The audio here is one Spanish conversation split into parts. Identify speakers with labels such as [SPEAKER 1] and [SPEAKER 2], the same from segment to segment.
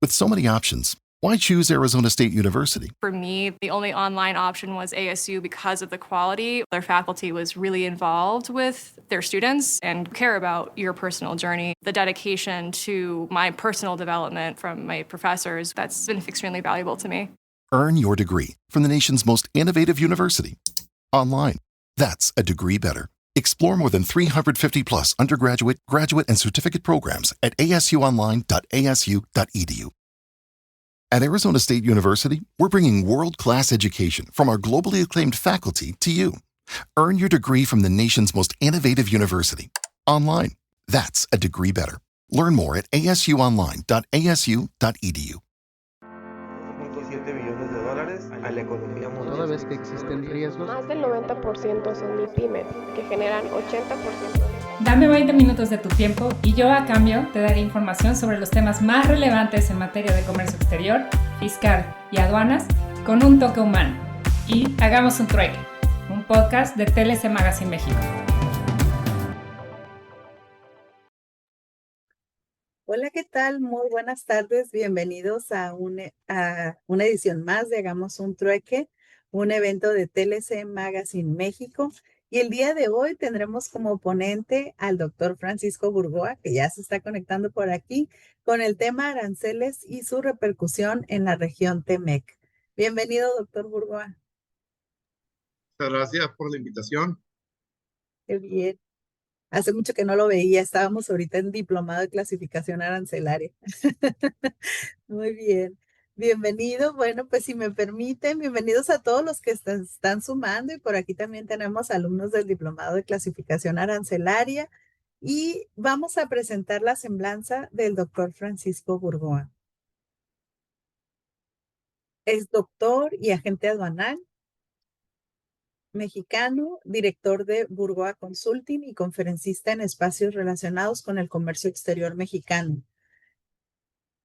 [SPEAKER 1] With so many options, why choose Arizona State University?
[SPEAKER 2] For me, the only online option was ASU because of the quality. Their faculty was really involved with their students and care about your personal journey. The dedication to my personal development from my professors, that's been extremely valuable to me.
[SPEAKER 1] Earn your degree from the nation's most innovative university. Online. That's a degree better. Explore more than 350 plus undergraduate, graduate, and certificate programs at asuonline.asu.edu. At Arizona State University, we're bringing world-class education from our globally acclaimed faculty to you. Earn your degree from the nation's most innovative university. Online. That's a degree better. Learn more at asuonline.asu.edu.
[SPEAKER 3] $7 billones a la economía mundial.
[SPEAKER 4] Toda vez que existen riesgos.
[SPEAKER 5] Más del 90% son MIPYMES, que generan 80%.
[SPEAKER 6] Dame 20 minutos de tu tiempo y yo a cambio te daré información sobre los temas más relevantes en materia de comercio exterior, fiscal y aduanas con un toque humano. Y hagamos un trueque, un podcast de TLC Magazine México.
[SPEAKER 7] Hola, ¿qué tal? Muy buenas tardes. Bienvenidos a una edición más de Hagamos un Trueque, un evento de TLC Magazine México. Y el día de hoy tendremos como ponente al doctor Francisco Burgoa, que ya se está conectando por aquí, con el tema aranceles y su repercusión en la región TEMEC. Bienvenido, doctor Burgoa.
[SPEAKER 3] Muchas gracias por la invitación.
[SPEAKER 7] Qué bien. Hace mucho que no lo veía, estábamos ahorita en diplomado de clasificación arancelaria. Muy bien. Bienvenido. Bueno, pues si me permiten, bienvenidos a todos los que están sumando y por aquí también tenemos alumnos del diplomado de clasificación arancelaria y vamos a presentar la semblanza del doctor Francisco Burgoa. Es doctor y agente aduanal mexicano, director de Burgoa Consulting y conferencista en espacios relacionados con el comercio exterior mexicano.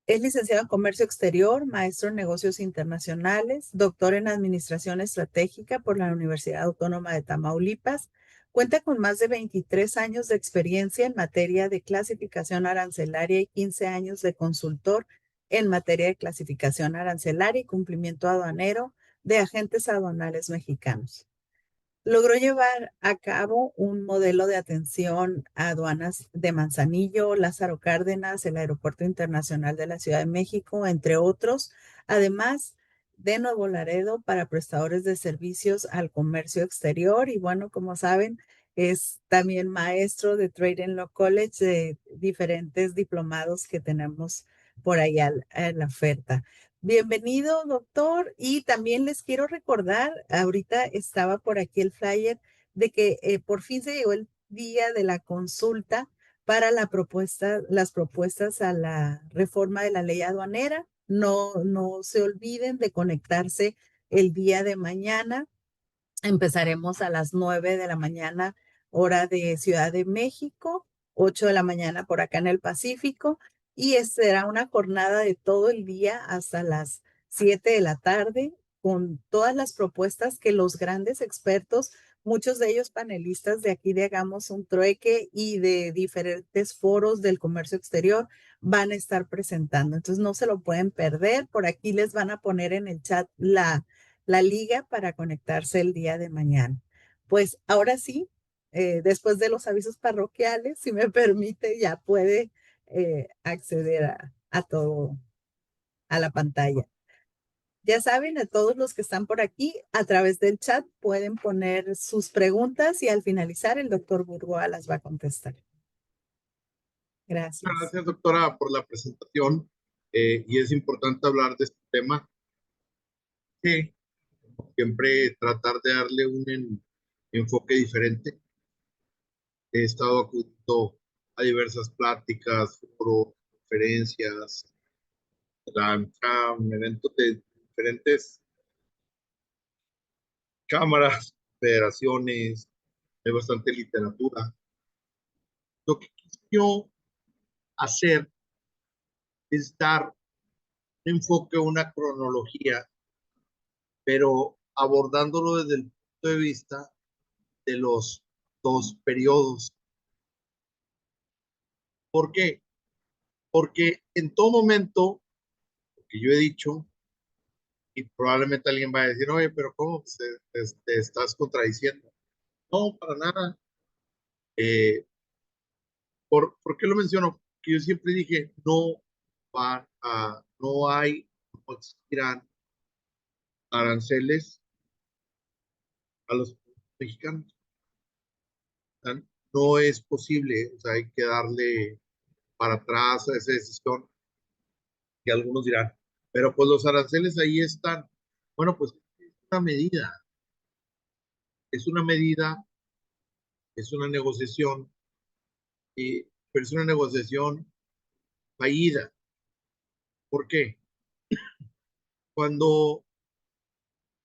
[SPEAKER 7] Es licenciado en Comercio Exterior, maestro en Negocios Internacionales, doctor en Administración Estratégica por la Universidad Autónoma de Tamaulipas. Cuenta con más de 23 años de experiencia en materia de clasificación arancelaria y 15 años de consultor en materia de clasificación arancelaria y cumplimiento aduanero de agentes aduanales mexicanos. Logró llevar a cabo un modelo de atención a aduanas de Manzanillo, Lázaro Cárdenas, el Aeropuerto Internacional de la Ciudad de México, entre otros, además de Nuevo Laredo para prestadores de servicios al comercio exterior. Y bueno, como saben, es también maestro de Trade and Law College de diferentes diplomados que tenemos por ahí en la oferta. Bienvenido, doctor. Y también les quiero recordar, ahorita estaba por aquí el flyer de que por fin se llegó el día de la consulta para las propuestas a la reforma de la ley aduanera. No se olviden de conectarse el día de mañana. Empezaremos a las 9 de la mañana, hora de Ciudad de México, 8 de la mañana por acá en el Pacífico. Y será una jornada de todo el día hasta las 7 de la tarde con todas las propuestas que los grandes expertos, muchos de ellos panelistas de aquí de Hagamos un Trueque y de diferentes foros del comercio exterior van a estar presentando. Entonces no se lo pueden perder. Por aquí les van a poner en el chat la liga para conectarse el día de mañana. Pues ahora sí, después de los avisos parroquiales, si me permite, ya puede acceder a todo, a la pantalla. Ya saben, a todos los que están por aquí, a través del chat pueden poner sus preguntas y al finalizar el doctor Burgoa las va a contestar. Gracias.
[SPEAKER 3] Gracias, doctora, por la presentación. Y es importante hablar de este tema. Sí, siempre tratar de darle un enfoque diferente. He estado acudiendo a diversas pláticas, foros, conferencias, eventos de diferentes cámaras, federaciones, hay bastante literatura. Lo que quise yo hacer es dar un enfoque, una cronología, pero abordándolo desde el punto de vista de los dos periodos. ¿Por qué? Porque en todo momento que yo he dicho, y probablemente alguien va a decir, oye, pero ¿cómo te estás contradiciendo? No, para nada. Eh, ¿por qué lo menciono? Que yo siempre dije, no hay, no existirán aranceles a los mexicanos. O sea, no es posible, o sea, hay que darle para atrás a esa decisión que algunos dirán, pero pues los aranceles ahí están. Bueno, pues es una medida, es una medida, es una negociación, pero es una negociación fallida. ¿Por qué? Cuando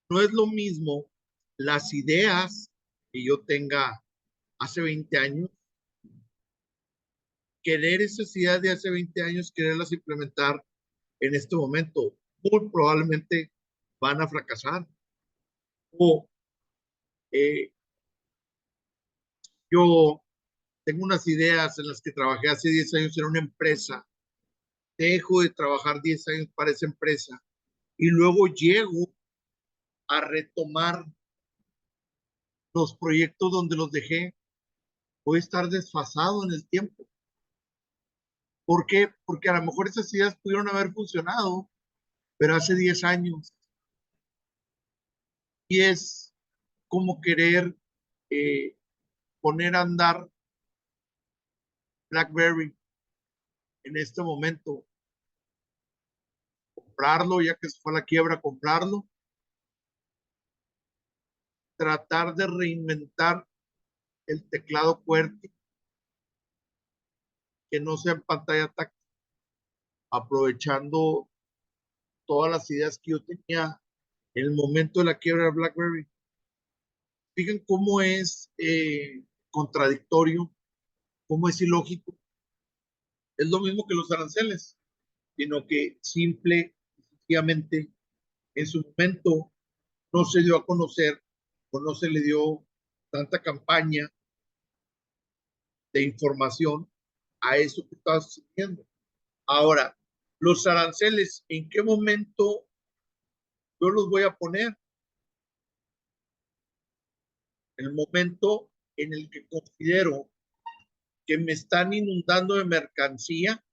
[SPEAKER 3] no es lo mismo las ideas que yo tenga hace 20 años, querer esas ideas de hace 20 años, quererlas implementar en este momento, muy probablemente van a fracasar. O eh, yo tengo unas ideas en las que trabajé hace 10 años en una empresa, dejo de trabajar 10 años para esa empresa y luego llego a retomar los proyectos donde los dejé, voy a estar desfasado en el tiempo. ¿Por qué? Porque a lo mejor esas ideas pudieron haber funcionado, pero hace 10 años. Y es como querer eh, poner a andar BlackBerry en este momento, comprarlo, ya que se fue a la quiebra, comprarlo, tratar de reinventar el teclado QWERTY, que no sea en pantalla táctil, aprovechando todas las ideas que yo tenía en el momento de la quiebra de BlackBerry. Fíjense cómo es contradictorio, cómo es ilógico. Es lo mismo que los aranceles, sino que simple, sencillamente, en su momento no se dio a conocer o no se le dio tanta campaña de información a eso que estaba sucediendo. Ahora, los aranceles, ¿en qué momento yo los voy a poner? El momento en el que considero que me están inundando de mercancía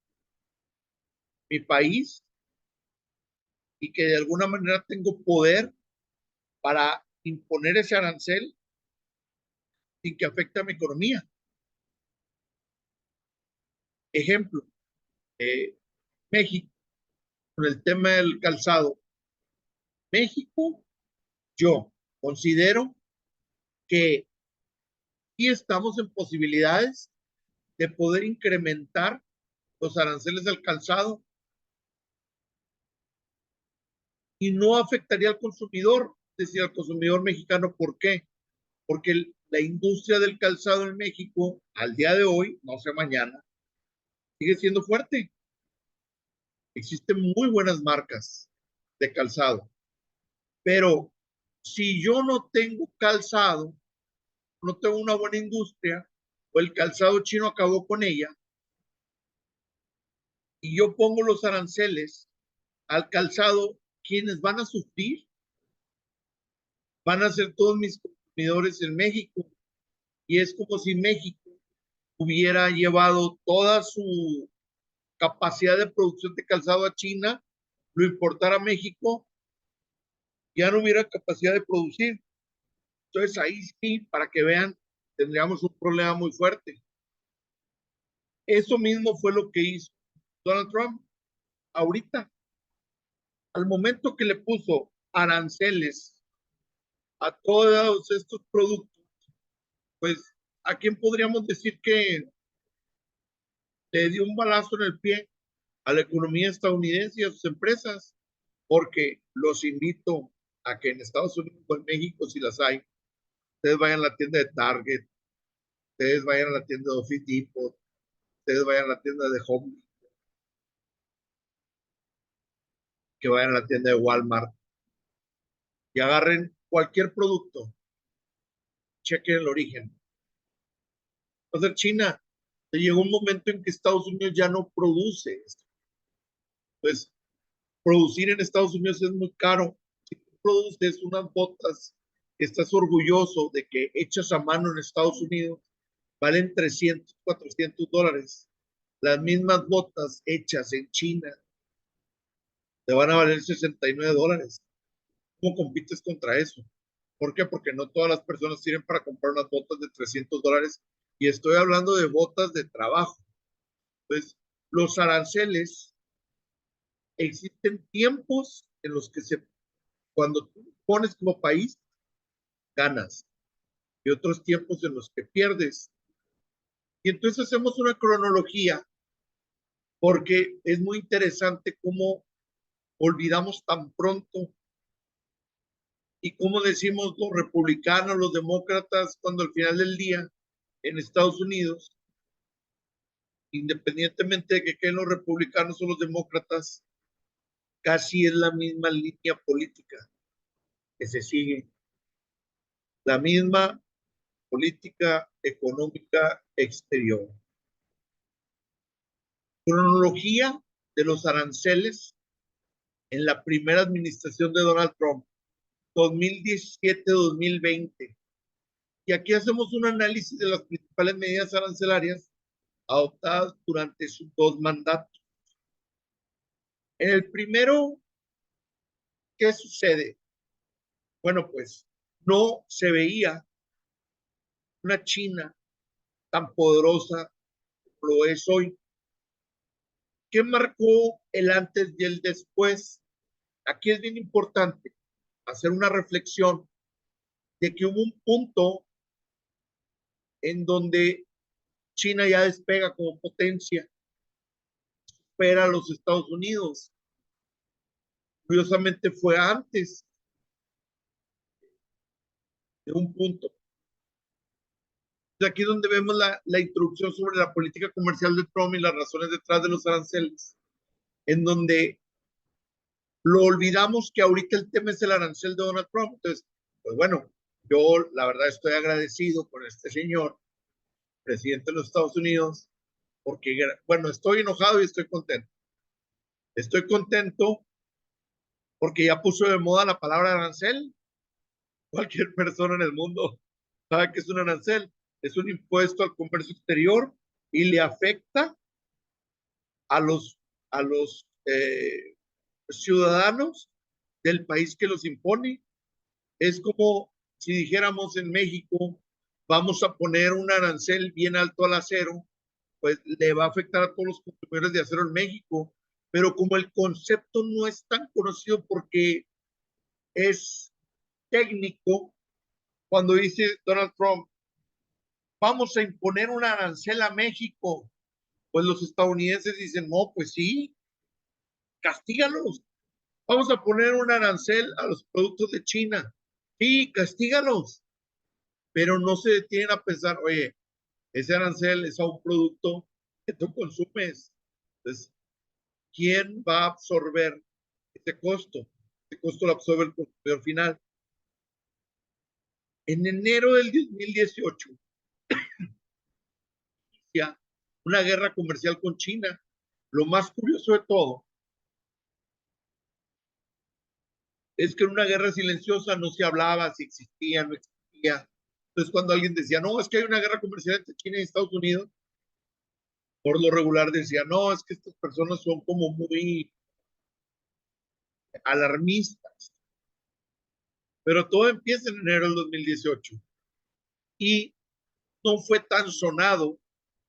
[SPEAKER 3] mi país y que de alguna manera tengo poder para imponer ese arancel sin que afecte a mi economía. Ejemplo, México, con el tema del calzado. México, yo considero que sí estamos en posibilidades de poder incrementar los aranceles del calzado y no afectaría al consumidor, es decir, al consumidor mexicano. ¿Por qué? Porque la industria del calzado en México, al día de hoy, no sé mañana, sigue siendo fuerte. Existen muy buenas marcas de calzado, pero si yo no tengo calzado, no tengo una buena industria, o el calzado chino acabó con ella, y yo pongo los aranceles al calzado, quienes van a sufrir van a ser todos mis consumidores en México. Y es como si México hubiera llevado toda su capacidad de producción de calzado a China, lo importara a México, ya no hubiera capacidad de producir. Entonces ahí sí, para que vean, tendríamos un problema muy fuerte. Eso mismo fue lo que hizo Donald Trump ahorita. Al momento que le puso aranceles a todos estos productos, pues, ¿a quién podríamos decir que le dio un balazo en el pie a la economía estadounidense y a sus empresas? Porque los invito a que en Estados Unidos o en México, si las hay, ustedes vayan a la tienda de Target, ustedes vayan a la tienda de Office Depot, ustedes vayan a la tienda de Home, que vayan a la tienda de Walmart y agarren cualquier producto, chequen el origen. Entonces, China, llegó un momento en que Estados Unidos ya no produce esto. Pues producir en Estados Unidos es muy caro. Si tú produces unas botas que estás orgulloso de que hechas a mano en Estados Unidos, valen $300, $400. Las mismas botas hechas en China te van a valer $69. ¿Cómo compites contra eso? ¿Por qué? Porque no todas las personas tienen para comprar unas botas de $300 y estoy hablando de botas de trabajo. Entonces, los aranceles, existen tiempos en los que cuando tú pones como país, ganas y otros tiempos en los que pierdes. Y entonces hacemos una cronología porque es muy interesante cómo olvidamos tan pronto y cómo decimos los republicanos, los demócratas, cuando al final del día en Estados Unidos, independientemente de que queden los republicanos o los demócratas, casi es la misma línea política que se sigue, la misma política económica exterior. Cronología de los aranceles en la primera administración de Donald Trump, 2017-2020. Y aquí hacemos un análisis de las principales medidas arancelarias adoptadas durante sus 2 mandatos. En el primero, ¿qué sucede? Bueno, pues no se veía una China tan poderosa como lo es hoy. ¿Qué marcó el antes y el después? Aquí es bien importante hacer una reflexión de que hubo un punto en donde China ya despega como potencia, supera a los Estados Unidos. Curiosamente fue antes de un punto. Aquí es donde vemos la introducción sobre la política comercial de Trump y las razones detrás de los aranceles, en donde lo olvidamos que ahorita el tema es el arancel de Donald Trump. Entonces, pues bueno, yo la verdad estoy agradecido con este señor, presidente de los Estados Unidos, porque, bueno, estoy enojado y estoy contento. Estoy contento porque ya puso de moda la palabra arancel. Cualquier persona en el mundo sabe que es un arancel. Es un impuesto al comercio exterior y le afecta a los ciudadanos del país que los impone. Es como si dijéramos en México, vamos a poner un arancel bien alto al acero, pues le va a afectar a todos los consumidores de acero en México. Pero como el concepto no es tan conocido porque es técnico, cuando dice Donald Trump, vamos a imponer un arancel a México, pues los estadounidenses dicen, no, pues sí, castígalos. Vamos a poner un arancel a los productos de China. Sí, castígalos. Pero no se detienen a pensar, oye, ese arancel es a un producto que tú consumes. Entonces, ¿quién va a absorber ese costo? Ese costo lo absorbe el consumidor final. En enero del 2018, inicia una guerra comercial con China. Lo más curioso de todo es que en una guerra silenciosa no se hablaba si existía, no existía. Entonces, cuando alguien decía, no, es que hay una guerra comercial entre China y Estados Unidos, por lo regular decía, no, es que estas personas son como muy alarmistas. Pero todo empieza en enero del 2018 y no fue tan sonado,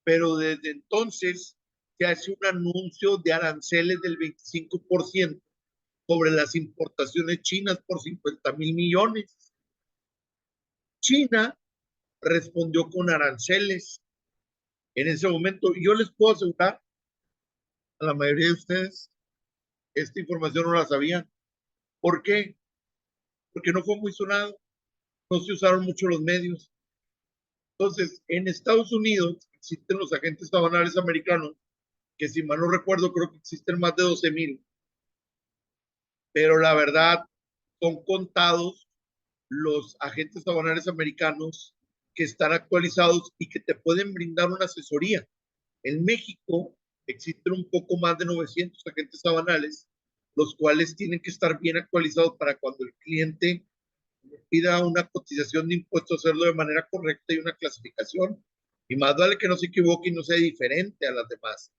[SPEAKER 3] pero desde entonces se hace un anuncio de aranceles del 25% sobre las importaciones chinas por 50,000 millones. China respondió con aranceles en ese momento. Y yo les puedo asegurar a la mayoría de ustedes, esta información no la sabían. ¿Por qué? Porque no fue muy sonado, no se usaron mucho los medios. Entonces, en Estados Unidos existen los agentes aduanales americanos, que si mal no recuerdo, creo que existen más de 12,000. Pero la verdad, son contados los agentes aduanales americanos que están actualizados y que te pueden brindar una asesoría. En México existen un poco más de 900 agentes aduanales los cuales tienen que estar bien actualizados para cuando el cliente pida una cotización de impuestos, hacerlo de manera correcta y una clasificación. Y más vale que no se equivoque y no sea diferente a las demás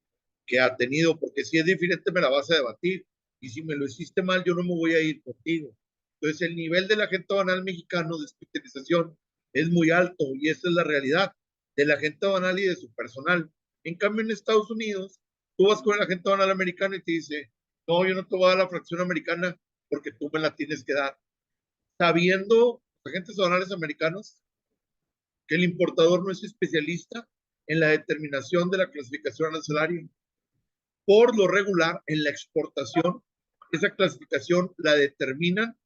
[SPEAKER 3] que ha tenido, porque si es diferente me la vas a debatir. Y si me lo hiciste mal, yo no me voy a ir contigo. Entonces, el nivel del agente aduanal mexicano de especialización es muy alto y esa es la realidad del agente aduanal y de su personal. En cambio, en Estados Unidos, tú vas con el agente aduanal americano y te dice, no, yo no te voy a dar la fracción americana porque tú me la tienes que dar. Sabiendo los agentes aduanales americanos que el importador no es especialista en la determinación de la clasificación arancelaria. Por lo regular, en la exportación, esa clasificación la determinan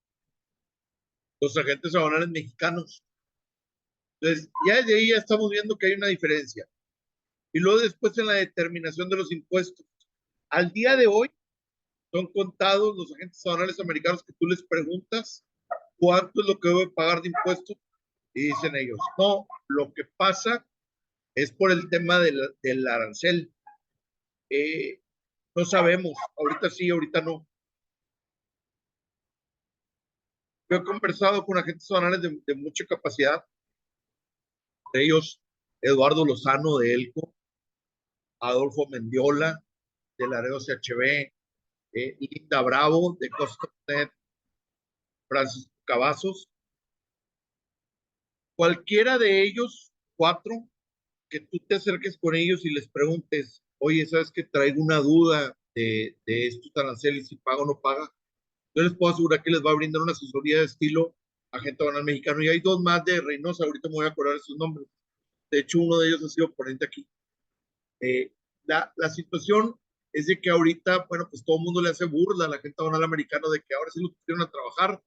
[SPEAKER 3] los agentes aduanales mexicanos. Entonces, ya desde ahí ya estamos viendo que hay una diferencia. Y luego después en la determinación de los impuestos. Al día de hoy, son contados los agentes aduanales americanos que tú les preguntas cuánto es lo que debe pagar de impuestos y dicen ellos, no, lo que pasa es por el tema del arancel. No sabemos, ahorita sí, ahorita no. Yo he conversado con agentes aduanales de mucha capacidad, de ellos Eduardo Lozano de Elco, Adolfo Mendiola de Laredo CHB, Linda Bravo de Cosconet, Francisco Cavazos. Cualquiera de ellos, cuatro, que tú te acerques con ellos y les preguntes, oye, ¿sabes que traigo una duda de estos aranceles, si paga o no paga? Yo les puedo asegurar que les va a brindar una asesoría de estilo agente aduanal mexicano. Y hay dos más de Reynosa, ahorita me voy a acordar de sus nombres. De hecho, uno de ellos ha sido ponente aquí. La situación es de que ahorita, bueno, pues todo el mundo le hace burla a la agente aduanal americano de que ahora sí los pusieron a trabajar,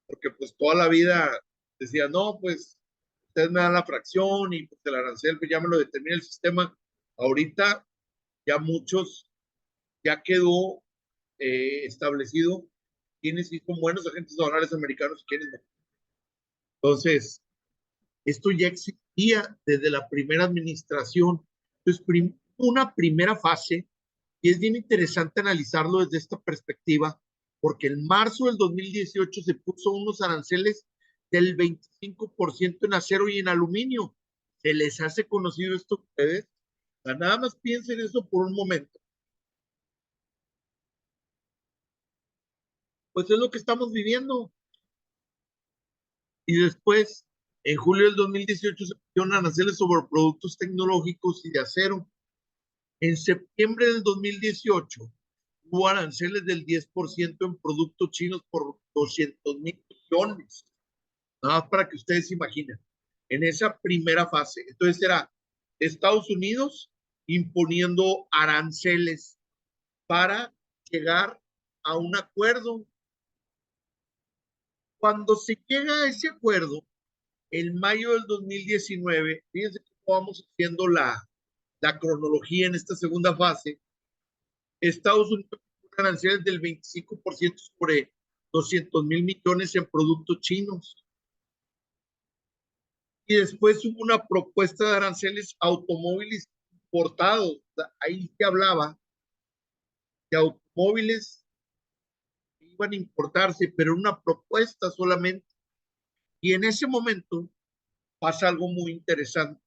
[SPEAKER 3] porque pues toda la vida decía, no, pues ustedes me dan la fracción y pues el arancel pues ya me lo determina el sistema. Ahorita ya muchos, ya quedó establecido quiénes sí son buenos agentes aduanales americanos y quiénes no. Entonces, esto ya existía desde la primera administración. Entonces, una primera fase, y es bien interesante analizarlo desde esta perspectiva, porque en marzo del 2018 se puso unos aranceles del 25% en acero y en aluminio. ¿Se les hace conocido esto a ustedes? O sea, nada más piensen eso por un momento. Pues es lo que estamos viviendo. Y después, en julio del 2018, se pusieron aranceles sobre productos tecnológicos y de acero. En septiembre del 2018, hubo aranceles del 10% en productos chinos por 200,000 millones. Nada más para que ustedes se imaginen. En esa primera fase. Entonces era Estados Unidos imponiendo aranceles para llegar a un acuerdo. Cuando se llega a ese acuerdo, en mayo del 2019, fíjense cómo vamos haciendo la cronología en esta segunda fase. Estados Unidos tiene aranceles del 25% sobre 200,000 millones en productos chinos. Y después hubo una propuesta de aranceles a automóviles importados. Ahí se hablaba de automóviles que iban a importarse, pero una propuesta solamente. Y en ese momento pasa algo muy interesante.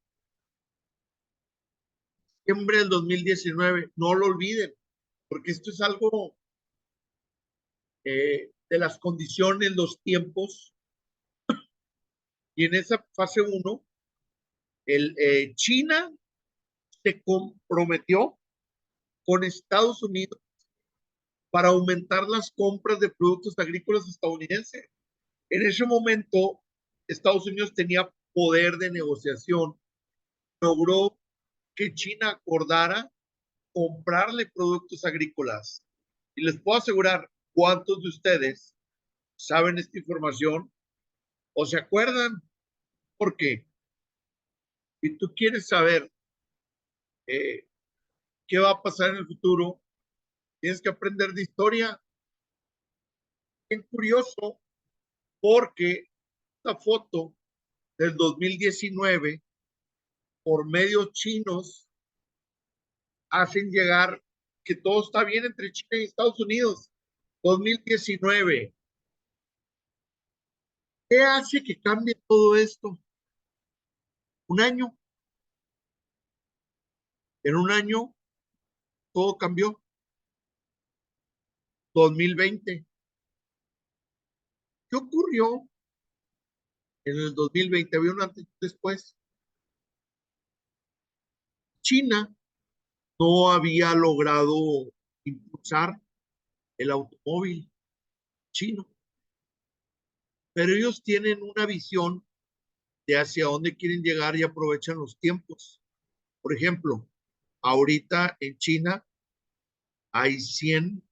[SPEAKER 3] Diciembre del 2019, no lo olviden, porque esto es algo de las condiciones, los tiempos. Y en esa fase 1, China se comprometió con Estados Unidos para aumentar las compras de productos agrícolas estadounidenses. En ese momento, Estados Unidos tenía poder de negociación, logró que China acordara comprarle productos agrícolas. Y les puedo asegurar, ¿cuántos de ustedes saben esta información o se acuerdan? Porque si tú quieres saber qué va a pasar en el futuro, tienes que aprender de historia. Es curioso porque esta foto del 2019 por medios chinos hacen llegar que todo está bien entre China y Estados Unidos. 2019. ¿Qué hace que cambie todo esto? Un año. En un año todo cambió. 2020. ¿Qué ocurrió en el 2020? Había un antes y después. China no había logrado impulsar el automóvil chino, pero ellos tienen una visión de hacia dónde quieren llegar y aprovechan los tiempos. Por ejemplo, ahorita en China hay 100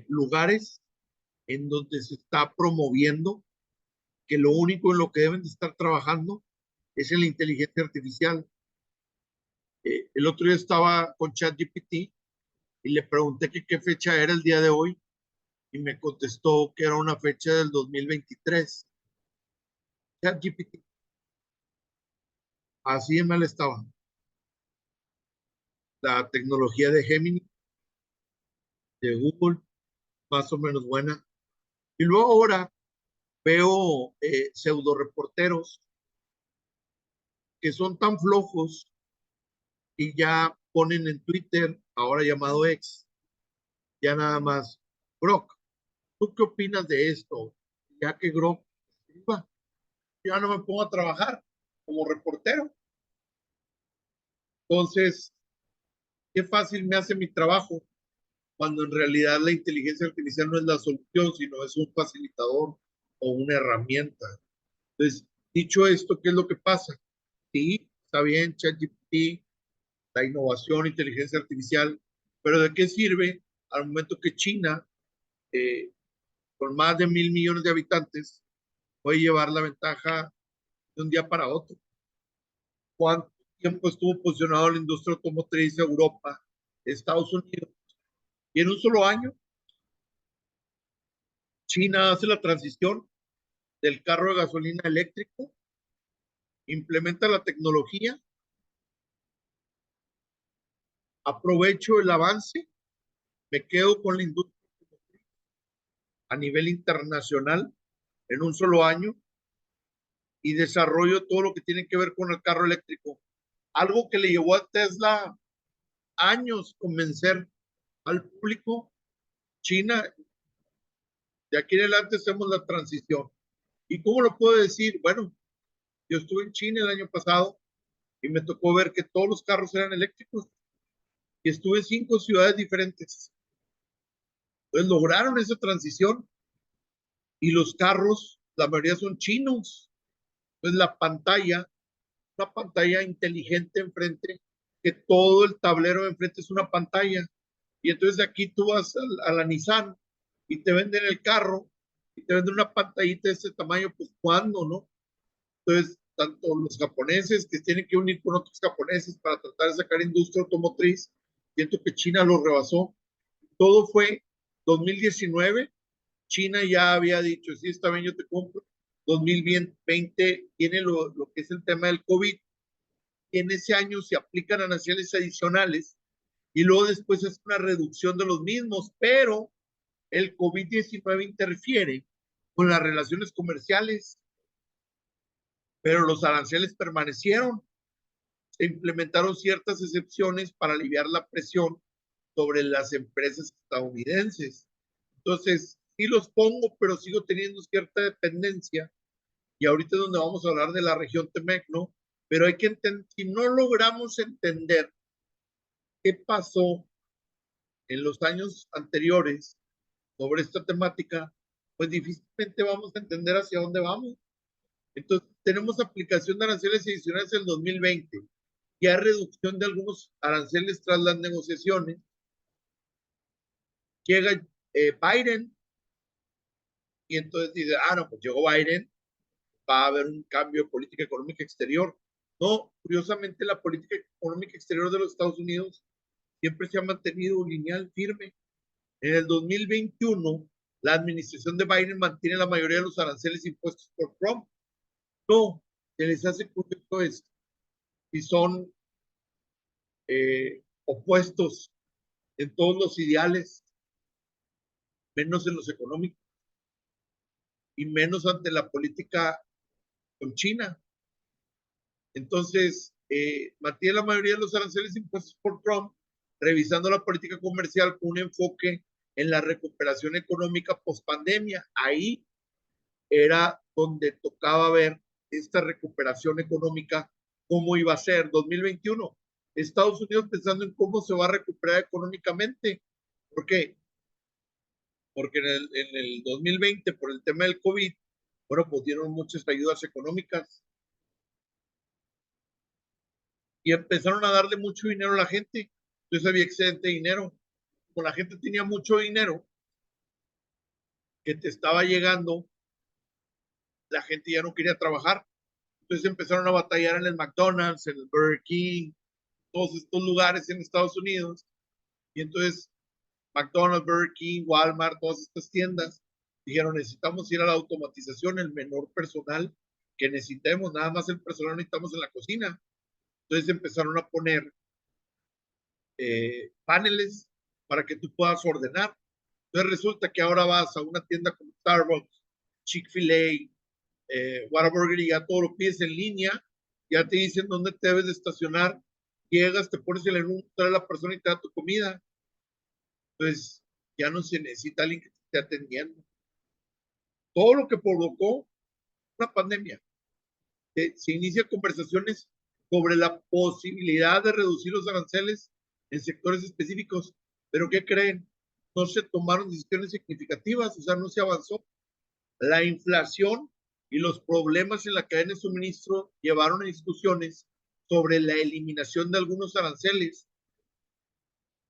[SPEAKER 3] lugares en donde se está promoviendo que lo único en lo que deben de estar trabajando es en la inteligencia artificial. El otro día estaba con ChatGPT y le pregunté que qué fecha era el día de hoy y me contestó que era una fecha del 2023. ChatGPT, así de mal estaba. La tecnología de Gemini, de Google, más o menos buena. Y luego ahora veo pseudo reporteros que son tan flojos y ya ponen en Twitter, ahora llamado X, ya nada más, Grok, ¿tú qué opinas de esto? Ya que Grok, ya no me pongo a trabajar como reportero. Entonces, qué fácil me hace mi trabajo cuando en realidad la inteligencia artificial no es la solución, sino es un facilitador o una herramienta. Entonces, dicho esto, ¿qué es lo que pasa? Sí, está bien, ChatGPT, la innovación, inteligencia artificial, pero ¿de qué sirve al momento que China, eh, con más de 1.000 millones de habitantes, puede llevar la ventaja de un día para otro? ¿Cuánto tiempo estuvo posicionado la industria automotriz de Europa, Estados Unidos? Y en un solo año, China hace la transición del carro de gasolina eléctrico, implementa la tecnología, aprovecho el avance, me quedo con la industria a nivel internacional en un solo año y desarrollo todo lo que tiene que ver con el carro eléctrico. Algo que le llevó a Tesla años convencer al público. China, de aquí en adelante hacemos la transición. ¿Y cómo lo puedo decir? Bueno, yo estuve en China el año pasado y me tocó ver que todos los carros eran eléctricos y estuve en 5 ciudades diferentes. Entonces lograron esa transición y los carros, la mayoría son chinos. Entonces la pantalla, una pantalla inteligente enfrente, que todo el tablero de enfrente es una pantalla. Y entonces aquí tú vas a la Nissan y te venden el carro y te venden una pantallita de ese tamaño, pues ¿cuándo, no? Entonces, tanto los japoneses que tienen que unir con otros japoneses para tratar de sacar industria automotriz, siento que China lo rebasó. Todo fue 2019, China ya había dicho, sí, está bien, yo te compro. 2020 tiene lo que es el tema del COVID. Y en ese año se aplican aranceles adicionales y luego después es una reducción de los mismos, pero el COVID-19 interfiere con las relaciones comerciales, pero los aranceles permanecieron. Se implementaron ciertas excepciones para aliviar la presión sobre las empresas estadounidenses. Entonces, sí los pongo, pero sigo teniendo cierta dependencia. Y ahorita es donde vamos a hablar de la región Temec, ¿no? Pero hay que entender, si no logramos entender qué pasó en los años anteriores sobre esta temática, pues difícilmente vamos a entender hacia dónde vamos. Entonces, tenemos aplicación de aranceles adicionales en el 2020. Ya reducción de algunos aranceles tras las negociaciones. Llega Biden y entonces dice, no, pues llegó Biden, va a haber un cambio de política económica exterior. No, curiosamente la política económica exterior de los Estados Unidos siempre se ha mantenido lineal, firme. En el 2021, la administración de Biden mantiene la mayoría de los aranceles impuestos por Trump. No, se les hace curioso esto. Y son opuestos en todos los ideales. menos en los económicos y menos ante la política con China. Entonces, mantiene la mayoría de los aranceles impuestos por Trump, revisando la política comercial con un enfoque en la recuperación económica post-pandemia. Ahí era donde tocaba ver esta recuperación económica, cómo iba a ser 2021. Estados Unidos pensando en cómo se va a recuperar económicamente. ¿Por qué? Porque en el 2020, por el tema del COVID, bueno, pues dieron muchas ayudas económicas y empezaron a darle mucho dinero a la gente. Entonces había excedente de dinero. Como la gente tenía mucho dinero que te estaba llegando, la gente ya no quería trabajar. Entonces empezaron a batallar en el McDonald's, en el Burger King, todos estos lugares en Estados Unidos. Y entonces McDonald's, Burger King, Walmart, todas estas tiendas dijeron, necesitamos ir a la automatización, el menor personal que necesitemos, nada más el personal necesitamos en la cocina. Entonces empezaron a poner paneles para que tú puedas ordenar. Entonces resulta que ahora vas a una tienda como Starbucks, Chick-fil-A, Whataburger y ya todo lo pides en línea, ya te dicen dónde te debes de estacionar, llegas, te pones el menú, trae la persona y te da tu comida. Entonces ya no se necesita alguien que te esté atendiendo. Todo lo que provocó una pandemia. Se inicia conversaciones sobre la posibilidad de reducir los aranceles en sectores específicos, pero ¿qué creen? No se tomaron decisiones significativas, o sea, no se avanzó. La inflación y los problemas en la cadena de suministro llevaron a discusiones sobre la eliminación de algunos aranceles,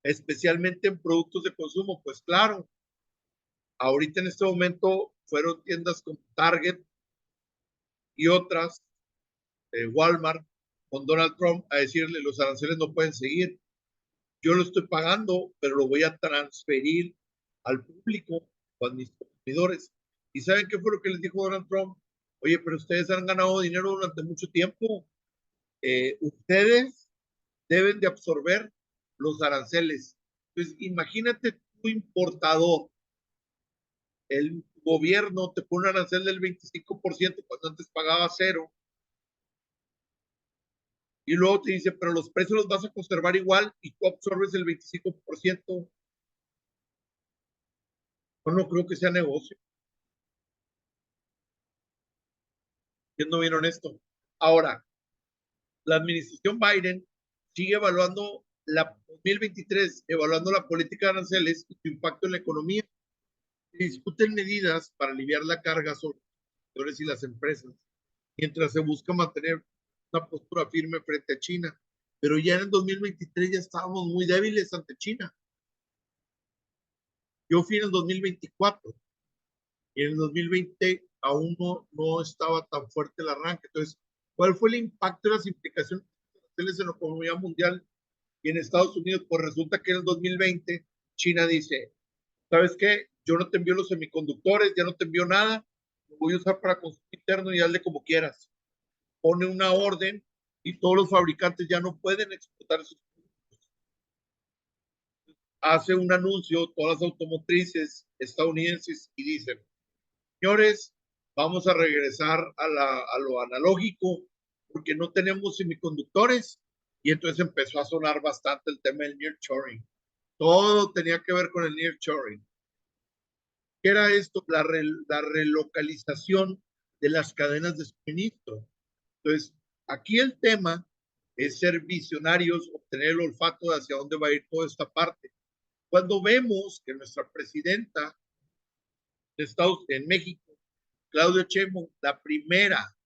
[SPEAKER 3] especialmente en productos de consumo. Pues claro, ahorita en este momento fueron tiendas como Target y otras, Walmart, con Donald Trump a decirle los aranceles no pueden seguir. Yo lo estoy pagando, pero lo voy a transferir al público o a mis consumidores. ¿Y saben qué fue lo que les dijo Donald Trump? Oye, pero ustedes han ganado dinero durante mucho tiempo. Ustedes deben de absorber los aranceles. Entonces, imagínate tu importador. El gobierno te pone un arancel del 25% cuando antes pagaba 0. Y luego te dice, pero los precios los vas a conservar igual y tú absorbes el 25%. Yo no creo que sea negocio. Siendo bien honesto. Ahora, la administración Biden sigue evaluando la 2023, evaluando la política de aranceles y su impacto en la economía. Se discuten medidas para aliviar la carga sobre los sectores y las empresas, mientras se busca mantener una postura firme frente a China. Pero ya en el 2023 ya estábamos muy débiles ante China. Yo fui en el 2024 y en el 2020 aún no estaba tan fuerte el arranque. Entonces, ¿cuál fue el impacto y las implicaciones en la economía mundial y en Estados Unidos? Pues resulta que en el 2020 China dice, ¿sabes qué? Yo no te envío los semiconductores, ya no te envío nada, lo voy a usar para consumo interno y hazle como quieras. Pone una orden y todos los fabricantes ya no pueden exportar sus productos. Hace un anuncio, todas las automotrices estadounidenses y dicen, señores, vamos a regresar a lo analógico porque no tenemos semiconductores. Y entonces empezó a sonar bastante el tema del nearshoring. Todo tenía que ver con el nearshoring. ¿Qué era esto? La relocalización de las cadenas de suministro. Entonces, aquí el tema es ser visionarios, obtener el olfato de hacia dónde va a ir toda esta parte. Cuando vemos que nuestra presidenta de Estados en México, Claudia Sheinbaum, la primera,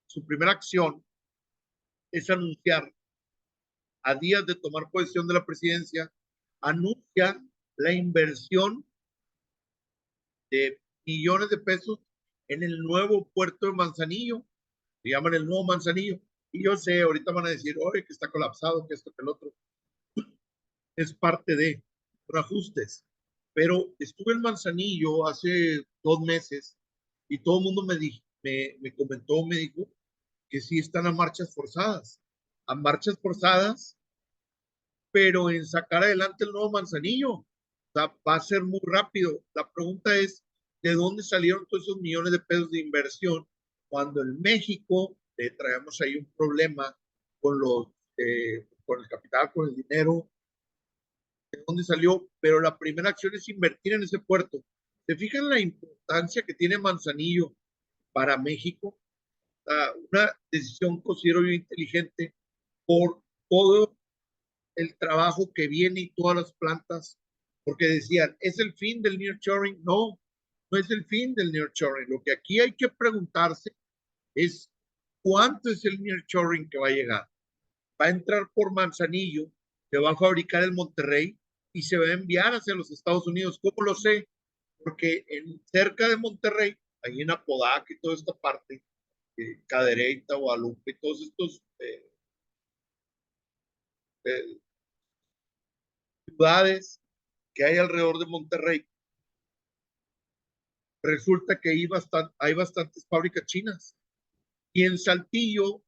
[SPEAKER 3] su primera acción es anunciar, a días de tomar posesión de la presidencia, anuncia la inversión de millones de pesos en el nuevo puerto de Manzanillo, se llaman el nuevo Manzanillo. Y yo sé, ahorita van a decir, oye, que está colapsado, que esto, que el otro. Es parte de los ajustes. Pero estuve en Manzanillo hace 2 meses y todo el mundo me comentó, me dijo que sí están a marchas forzadas. A marchas forzadas pero en sacar adelante el nuevo Manzanillo. O sea, va a ser muy rápido. La pregunta es, ¿de dónde salieron todos esos millones de pesos de inversión cuando en México traemos ahí un problema con con el capital, con el dinero? ¿De dónde salió? Pero la primera acción es invertir en ese puerto. ¿Se fijan la importancia que tiene Manzanillo para México? Una decisión considero yo inteligente por todo el trabajo que viene y todas las plantas, porque decían, ¿es el fin del nearshoring? No, no es el fin del nearshoring. Lo que aquí hay que preguntarse es cuánto es el nearshoring que va a llegar. Va a entrar por Manzanillo, se va a fabricar en Monterrey y se va a enviar hacia los Estados Unidos. ¿Cómo lo sé? Porque cerca de Monterrey, ahí en Apodaca y toda esta parte, Cadereyta, Guadalupe, todos estos ciudades que hay alrededor de Monterrey, resulta que hay bastantes fábricas chinas. Y en Saltillo,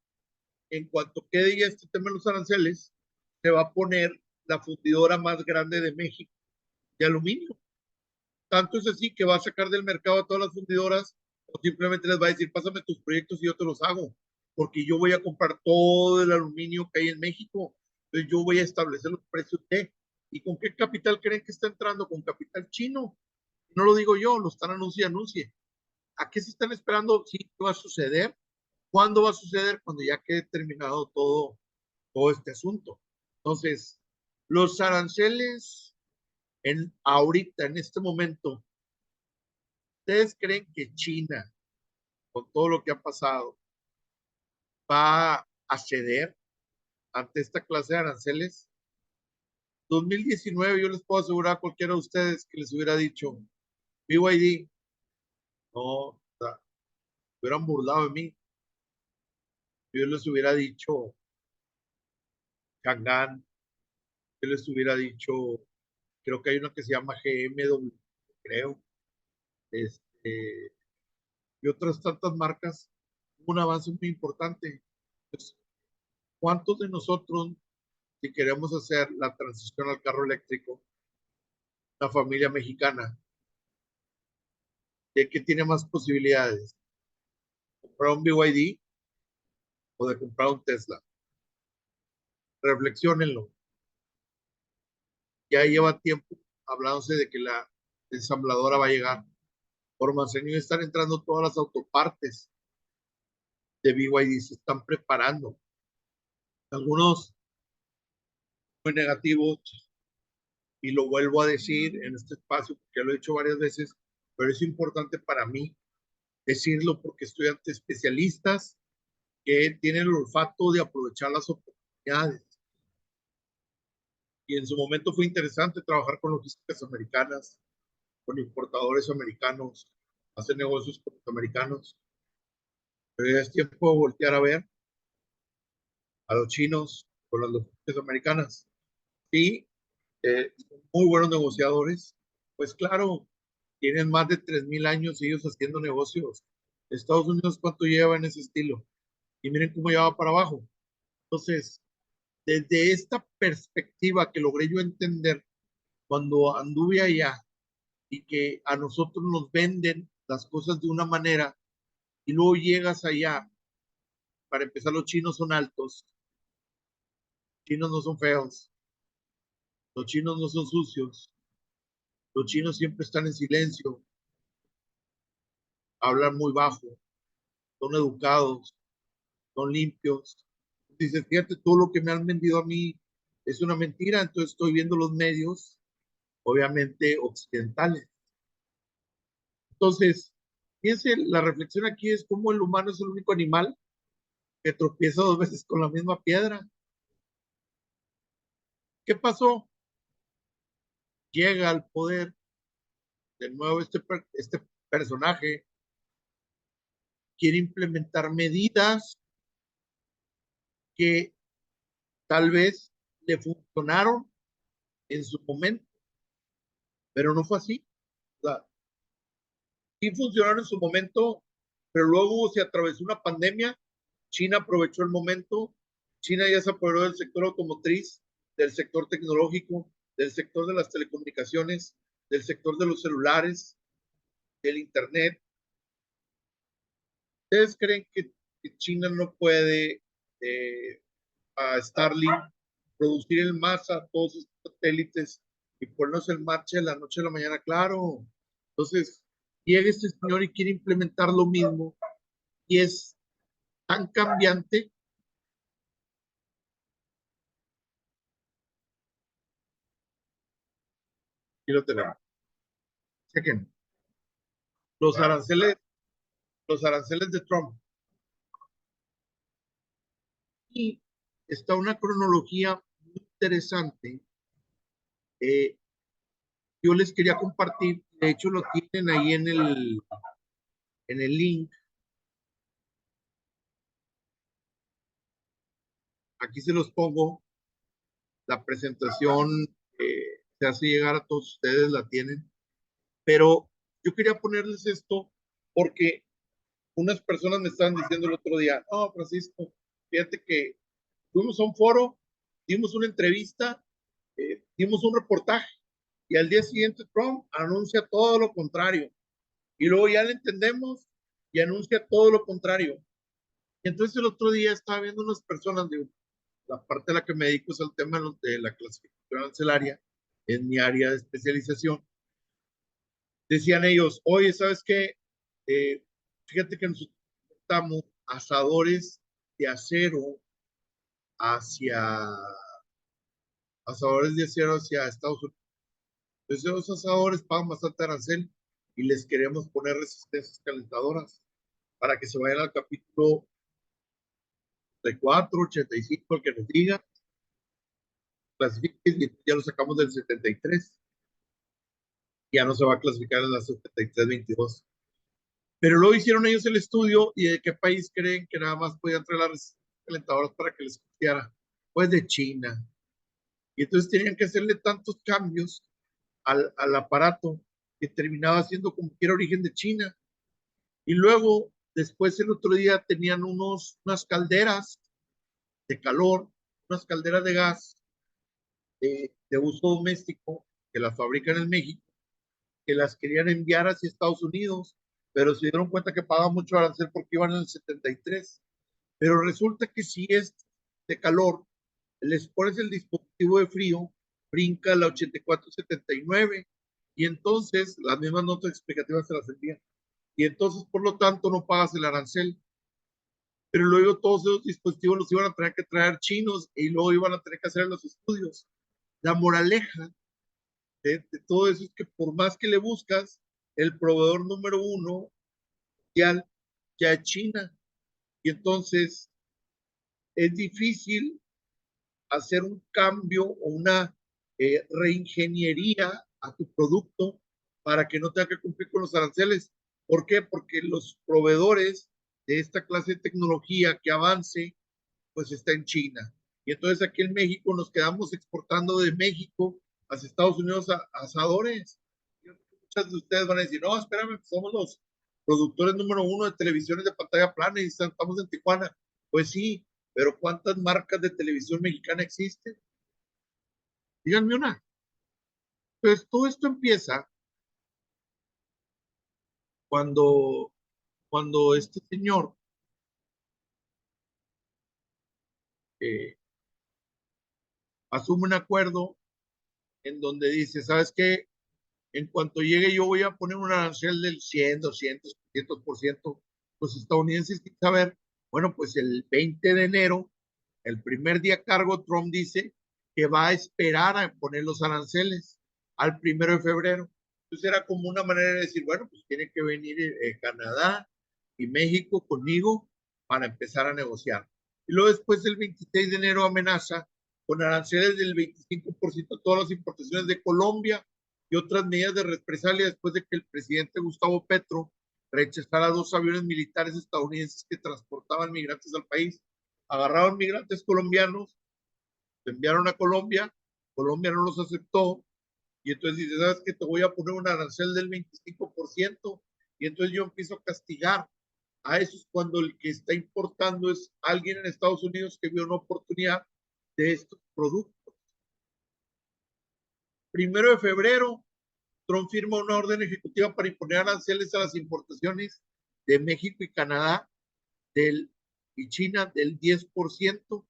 [SPEAKER 3] en cuanto quede ya este tema de los aranceles, se va a poner la fundidora más grande de México de aluminio. Tanto es así que va a sacar del mercado a todas las fundidoras o simplemente les va a decir, pásame tus proyectos y yo te los hago, porque yo voy a comprar todo el aluminio que hay en México. Entonces yo voy a establecer los precios de... ¿Y con qué capital creen que está entrando? Con capital chino. No lo digo yo, lo están anunciando. ¿A qué se están esperando? Sí, ¿qué va a suceder? ¿Cuándo va a suceder? Cuando ya quede terminado todo este asunto. Entonces, los aranceles ahorita, en este momento, ¿ustedes creen que China, con todo lo que ha pasado, va a ceder ante esta clase de aranceles? 2019, yo les puedo asegurar a cualquiera de ustedes que les hubiera dicho, BYD, no, o sea, hubieran burlado de mí. Yo les hubiera dicho Chang'an, yo les hubiera dicho, creo que hay una que se llama GMW, creo, y otras tantas marcas, un avance muy importante. Entonces, ¿cuántos de nosotros, si queremos hacer la transición al carro eléctrico, una familia mexicana, de qué tiene más posibilidades? ¿Comprar un BYD o de comprar un Tesla? Reflexionenlo. Ya lleva tiempo hablándose de que la ensambladora va a llegar. Por Manzanillo están entrando todas las autopartes de BYD, se están preparando. Algunos muy negativos, y lo vuelvo a decir en este espacio porque lo he dicho varias veces, pero es importante para mí decirlo porque estoy ante especialistas que tienen el olfato de aprovechar las oportunidades. Y en su momento fue interesante trabajar con logísticas americanas, con importadores americanos, hacer negocios con los americanos. Pero ya es tiempo de voltear a ver a los chinos con las logísticas americanas. Y son muy buenos negociadores. Pues claro, tienen más de 3,000 años ellos haciendo negocios. Estados Unidos, ¿cuánto lleva en ese estilo? Y miren cómo lleva para abajo. Entonces, desde esta perspectiva que logré yo entender cuando anduve allá y que a nosotros nos venden las cosas de una manera y luego llegas allá, para empezar los chinos son altos, los chinos no son feos, los chinos no son sucios, los chinos siempre están en silencio, hablan muy bajo, son educados, son limpios. Dice, fíjate, todo lo que me han vendido a mí es una mentira, entonces estoy viendo los medios, obviamente occidentales. Entonces, fíjense, la reflexión aquí es cómo el humano es el único animal que tropieza 2 veces con la misma piedra. ¿Qué pasó? Llega al poder de nuevo este personaje, quiere implementar medidas que tal vez le funcionaron en su momento, pero no fue así. O sea, sí funcionaron en su momento, pero luego se atravesó una pandemia, China aprovechó el momento, China ya se apoderó del sector automotriz del sector tecnológico, del sector de las telecomunicaciones, del sector de los celulares, del Internet. ¿Ustedes creen que China no puede a Starlink producir en masa todos estos satélites y ponerlos en marcha de la noche a la mañana? Claro. Entonces, llega este señor y quiere implementar lo mismo y es tan cambiante. Y lo tenemos. Chequen. Los aranceles de Trump. Y está una cronología muy interesante. Yo les quería compartir, de hecho lo tienen ahí en el link. Aquí se los pongo. La presentación se hace llegar a todos ustedes, la tienen. Pero yo quería ponerles esto porque unas personas me estaban diciendo el otro día, no, Francisco, fíjate que fuimos a un foro, dimos una entrevista, dimos un reportaje y al día siguiente Trump anuncia todo lo contrario. Y luego ya le entendemos y anuncia todo lo contrario. Y entonces el otro día estaba viendo unas personas, de la parte a la que me dedico es el tema de la clasificación arancelaria, en mi área de especialización. Decían ellos, oye, ¿sabes qué? Fíjate que nosotros estamos asadores de acero hacia hacia Estados Unidos. Entonces los asadores pagan bastante arancel y les queremos poner resistencias calentadoras para que se vayan al capítulo 84, 85, el que nos diga, clasifiquen, y ya lo sacamos del 73. Ya no se va a clasificar en la 73-22. Pero luego hicieron ellos el estudio y de qué país creen que nada más podían traer las resistencias calentadoras para que les copiara. Pues de China. Y entonces tenían que hacerle tantos cambios al aparato que terminaba siendo como que era origen de China. Y luego, después el otro día tenían unas calderas de calor, unas calderas de gas de uso doméstico que las fabrican en México, que las querían enviar hacia Estados Unidos, pero se dieron cuenta que pagaban mucho arancel porque iban en el 73. Pero resulta que si es de calor, les pones el dispositivo de frío, brinca la 8479 y entonces las mismas notas explicativas se las envían. Y entonces, por lo tanto, no pagas el arancel. Pero luego todos esos dispositivos los iban a tener que traer chinos y luego iban a tener que hacer los estudios. La moraleja de todo eso es que por más que le buscas, el proveedor número uno ya es China. Y entonces es difícil hacer un cambio o una reingeniería a tu producto para que no tenga que cumplir con los aranceles. ¿Por qué? Porque los proveedores de esta clase de tecnología que avance, pues está en China. Y entonces aquí en México nos quedamos exportando de México hacia Estados Unidos a asadores. Muchas de ustedes van a decir, no, espérame, somos los productores número uno de televisiones de pantalla plana y estamos en Tijuana. Pues sí, pero ¿cuántas marcas de televisión mexicana existen? Díganme una. Pues todo esto empieza cuando, cuando este señor eh, asume un acuerdo en donde dice, ¿sabes qué? En cuanto llegue yo voy a poner un arancel del 100, 200, 300%. Los estadounidenses quieren saber, bueno, pues el 20 de enero, el primer día cargo, Trump dice que va a esperar a poner los aranceles al 1 de febrero. Entonces era como una manera de decir, bueno, pues tiene que venir Canadá y México conmigo para empezar a negociar. Y luego después el 26 de enero amenaza con aranceles del 25% a todas las importaciones de Colombia y otras medidas de represalia después de que el presidente Gustavo Petro rechazara 2 aviones militares estadounidenses que transportaban migrantes al país. Agarraron migrantes colombianos, se enviaron a Colombia, Colombia no los aceptó, y entonces dice, ¿sabes qué? Te voy a poner un arancel del 25%, y entonces yo empiezo a castigar a esos cuando el que está importando es alguien en Estados Unidos que vio una oportunidad de estos productos. 1 de febrero, Trump firma una orden ejecutiva para imponer aranceles a las importaciones de México y Canadá y China del 10%,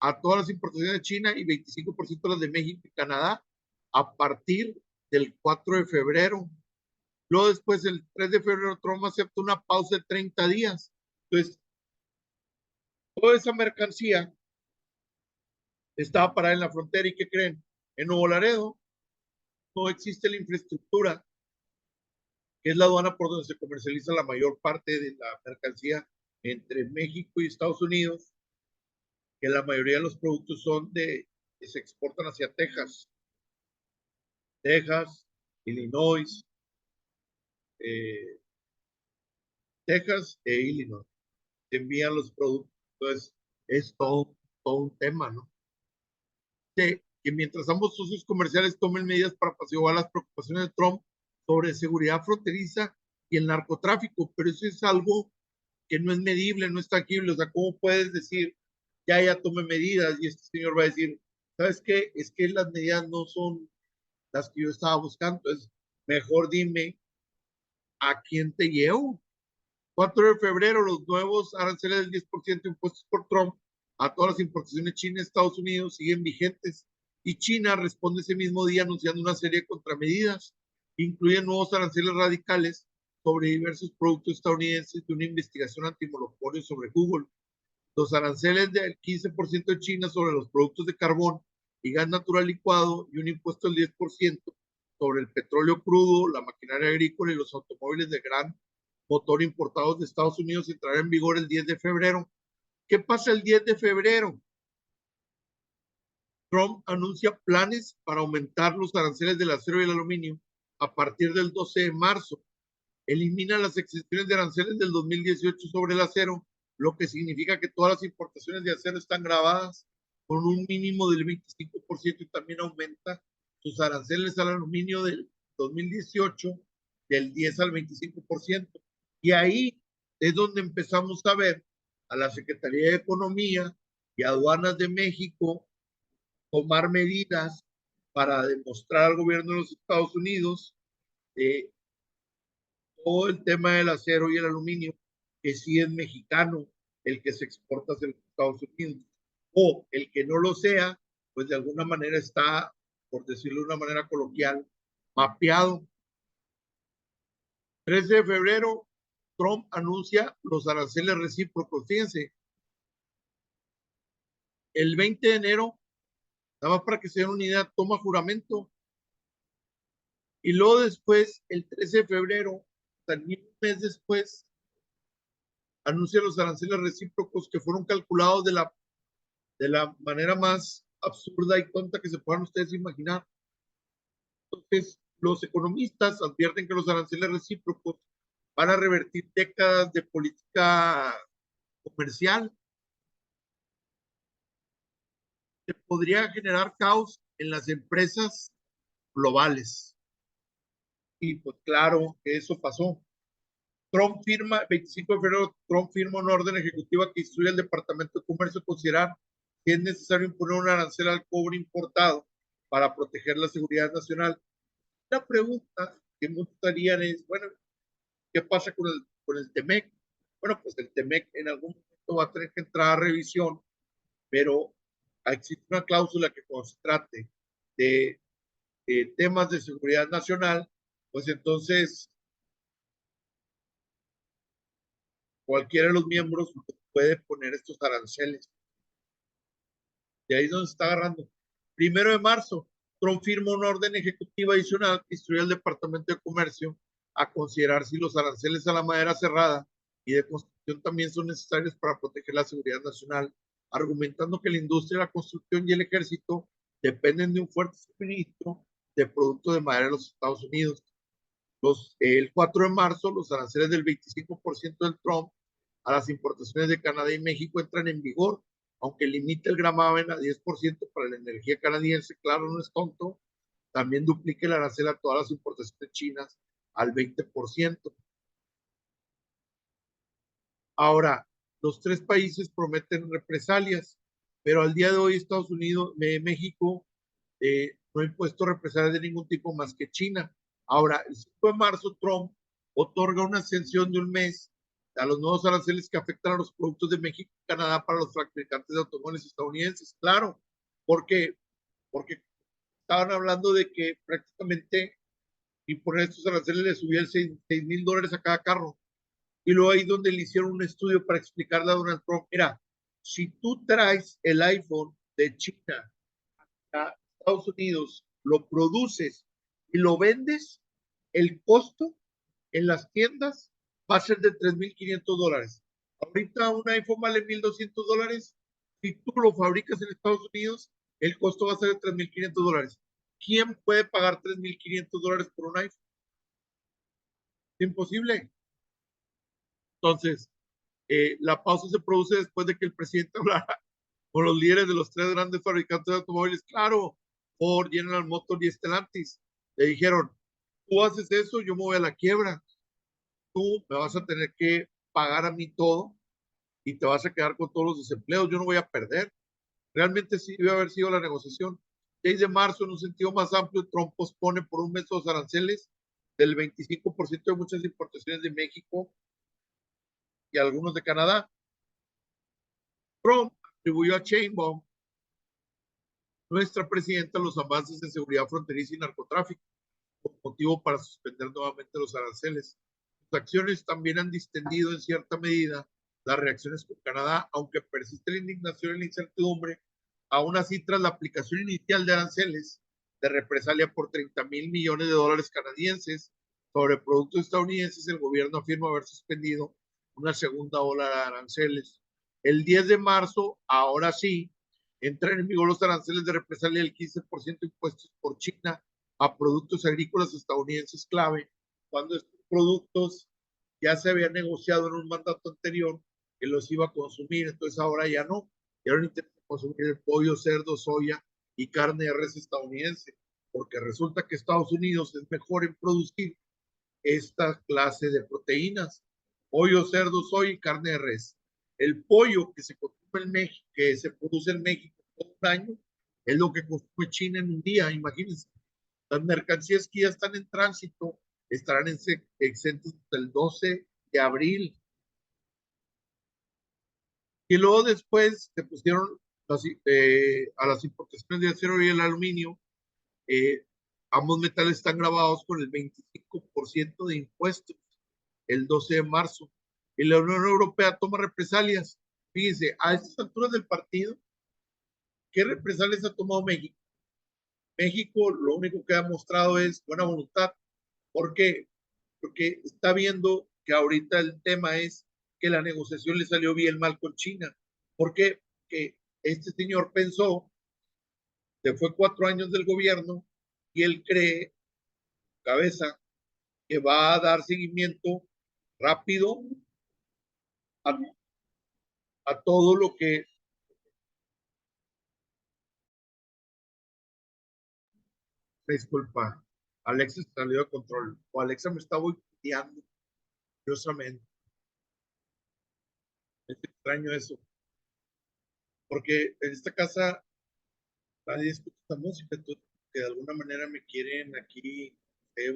[SPEAKER 3] a todas las importaciones de China y 25% las de México y Canadá a partir del 4 de febrero. Luego después, el 3 de febrero, Trump acepta una pausa de 30 días. Entonces, toda esa mercancía estaba parada en la frontera. ¿Y qué creen? En Nuevo Laredo no existe la infraestructura, que es la aduana por donde se comercializa la mayor parte de la mercancía entre México y Estados Unidos, que la mayoría de los productos son que se exportan hacia Texas, Illinois, Texas e Illinois. Se envían los productos. Entonces, es todo un tema, ¿no? Que mientras ambos socios comerciales tomen medidas para apaciguar las preocupaciones de Trump sobre seguridad fronteriza y el narcotráfico, pero eso es algo que no es medible, no es tangible. O sea, ¿cómo puedes decir, ya tome medidas? Y este señor va a decir, ¿sabes qué? Es que las medidas no son las que yo estaba buscando. Entonces, mejor dime a quién te llevo. 4 de febrero, los nuevos aranceles del 10% impuestos por Trump a todas las importaciones chinas a Estados Unidos siguen vigentes, y China responde ese mismo día anunciando una serie de contramedidas, que incluyen nuevos aranceles radicales sobre diversos productos estadounidenses de una investigación antimonopolio sobre Google. Los aranceles del 15% de China sobre los productos de carbón y gas natural licuado, y un impuesto del 10% sobre el petróleo crudo, la maquinaria agrícola y los automóviles de gran motor importados de Estados Unidos, entrará en vigor el 10 de febrero. ¿Qué pasa el 10 de febrero? Trump anuncia planes para aumentar los aranceles del acero y el aluminio a partir del 12 de marzo. Elimina las exenciones de aranceles del 2018 sobre el acero, lo que significa que todas las importaciones de acero están grabadas con un mínimo del 25%, y también aumenta sus aranceles al aluminio del 2018 del 10 al 25%. Y ahí es donde empezamos a ver a la Secretaría de Economía y Aduanas de México tomar medidas para demostrar al gobierno de los Estados Unidos todo el tema del acero y el aluminio, que sí es mexicano el que se exporta hacia los Estados Unidos, o el que no lo sea, pues de alguna manera está, por decirlo de una manera coloquial, mapeado. 13 de febrero, Trump anuncia los aranceles recíprocos. Fíjense, el 20 de enero, nada más para que se den una idea, toma juramento. Y luego después, el 13 de febrero, también un mes después, anuncia los aranceles recíprocos, que fueron calculados de la manera más absurda y tonta que se puedan ustedes imaginar. Entonces, los economistas advierten que los aranceles recíprocos van a revertir décadas de política comercial. Se podría generar caos en las empresas globales. Y pues claro que eso pasó. 25 de febrero, Trump firma una orden ejecutiva que instruye al Departamento de Comercio a considerar que es necesario imponer un arancel al cobre importado para proteger la seguridad nacional. La pregunta que muchos harían es, bueno, ¿qué pasa con el TEMEC? Bueno, pues el TEMEC en algún momento va a tener que entrar a revisión, pero existe una cláusula que cuando se trate de temas de seguridad nacional, pues entonces cualquiera de los miembros puede poner estos aranceles. De ahí es donde se está agarrando. 1 de marzo, Trump firma una orden ejecutiva adicional que instruye al Departamento de Comercio a considerar si los aranceles a la madera cerrada y de construcción también son necesarios para proteger la seguridad nacional, argumentando que la industria de la construcción y el ejército dependen de un fuerte suministro de productos de madera de los Estados Unidos. El 4 de marzo, los aranceles del 25% del Trump a las importaciones de Canadá y México entran en vigor, aunque limita el gravamen a 10% para la energía canadiense. Claro, no es tonto. También duplica el arancel a todas las importaciones chinas al 20%. Ahora, los tres países prometen represalias, pero al día de hoy Estados Unidos, México no ha impuesto represalias de ningún tipo más que China. Ahora, el 5 de marzo, Trump otorga una exención de un mes a los nuevos aranceles que afectan a los productos de México y Canadá para los fabricantes de automóviles estadounidenses. Claro, porque, porque estaban hablando de que prácticamente imponer estos aranceles le subían $6,000 a cada carro. Y luego ahí donde le hicieron un estudio para explicarle a Donald Trump, mira, si tú traes el iPhone de China a Estados Unidos, lo produces y lo vendes, el costo en las tiendas va a ser de $3,500. Ahorita un iPhone vale $1,200. Si tú lo fabricas en Estados Unidos, el costo va a ser de $3,500. ¿Quién puede pagar $3,500 por un iPhone? Es imposible. Entonces, la pausa se produce después de que el presidente hablara con los líderes de los tres grandes fabricantes de automóviles, claro, Ford, General Motors y Stellantis. Le dijeron, tú haces eso, yo me voy a la quiebra. Tú me vas a tener que pagar a mí todo y te vas a quedar con todos los desempleos. Yo no voy a perder. Realmente sí debe haber sido la negociación. 6 de marzo, en un sentido más amplio, Trump pospone por un mes los aranceles del 25% de muchas importaciones de México y algunos de Canadá. Trump atribuyó a Sheinbaum, nuestra presidenta, los avances en seguridad fronteriza y narcotráfico como motivo para suspender nuevamente los aranceles. Sus acciones también han distendido en cierta medida las reacciones con Canadá, aunque persiste la indignación y la incertidumbre. Aún así, tras la aplicación inicial de aranceles de represalia por $30,000 millones canadienses sobre productos estadounidenses, el gobierno afirma haber suspendido una segunda ola de aranceles. El 10 de marzo, ahora sí, entran en vigor los aranceles de represalia del 15% impuestos por China a productos agrícolas estadounidenses clave, cuando estos productos ya se había negociado en un mandato anterior que los iba a consumir, entonces ahora ya no, y ahora intentan consumir el pollo, cerdo, soya y carne de res estadounidense, porque resulta que Estados Unidos es mejor en producir esta clase de proteínas, pollo, cerdo, soya y carne de res. El pollo que se consume en México, que se produce en México todo un año, es lo que consume China en un día, imagínense. Las mercancías que ya están en tránsito estarán exentas hasta el 12 de abril. Y luego después se pusieron a las importaciones de acero y el aluminio. Ambos metales están grabados con el 25% de impuestos el 12 de marzo. Y la Unión Europea toma represalias. Fíjense, a estas alturas del partido, ¿qué represalias ha tomado México? México lo único que ha mostrado es buena voluntad. ¿Por qué? Porque está viendo que ahorita el tema es que la negociación le salió bien mal con China. ¿Por qué? Que este señor pensó, que fue 4 años del gobierno, y él cree, cabeza, que va a dar seguimiento rápido a, a todo lo que... Disculpa, Alexa salió de control, o Alexa me está boicoteando, curiosamente. Es extraño eso, porque en esta casa nadie escucha esta música, entonces, que de alguna manera me quieren aquí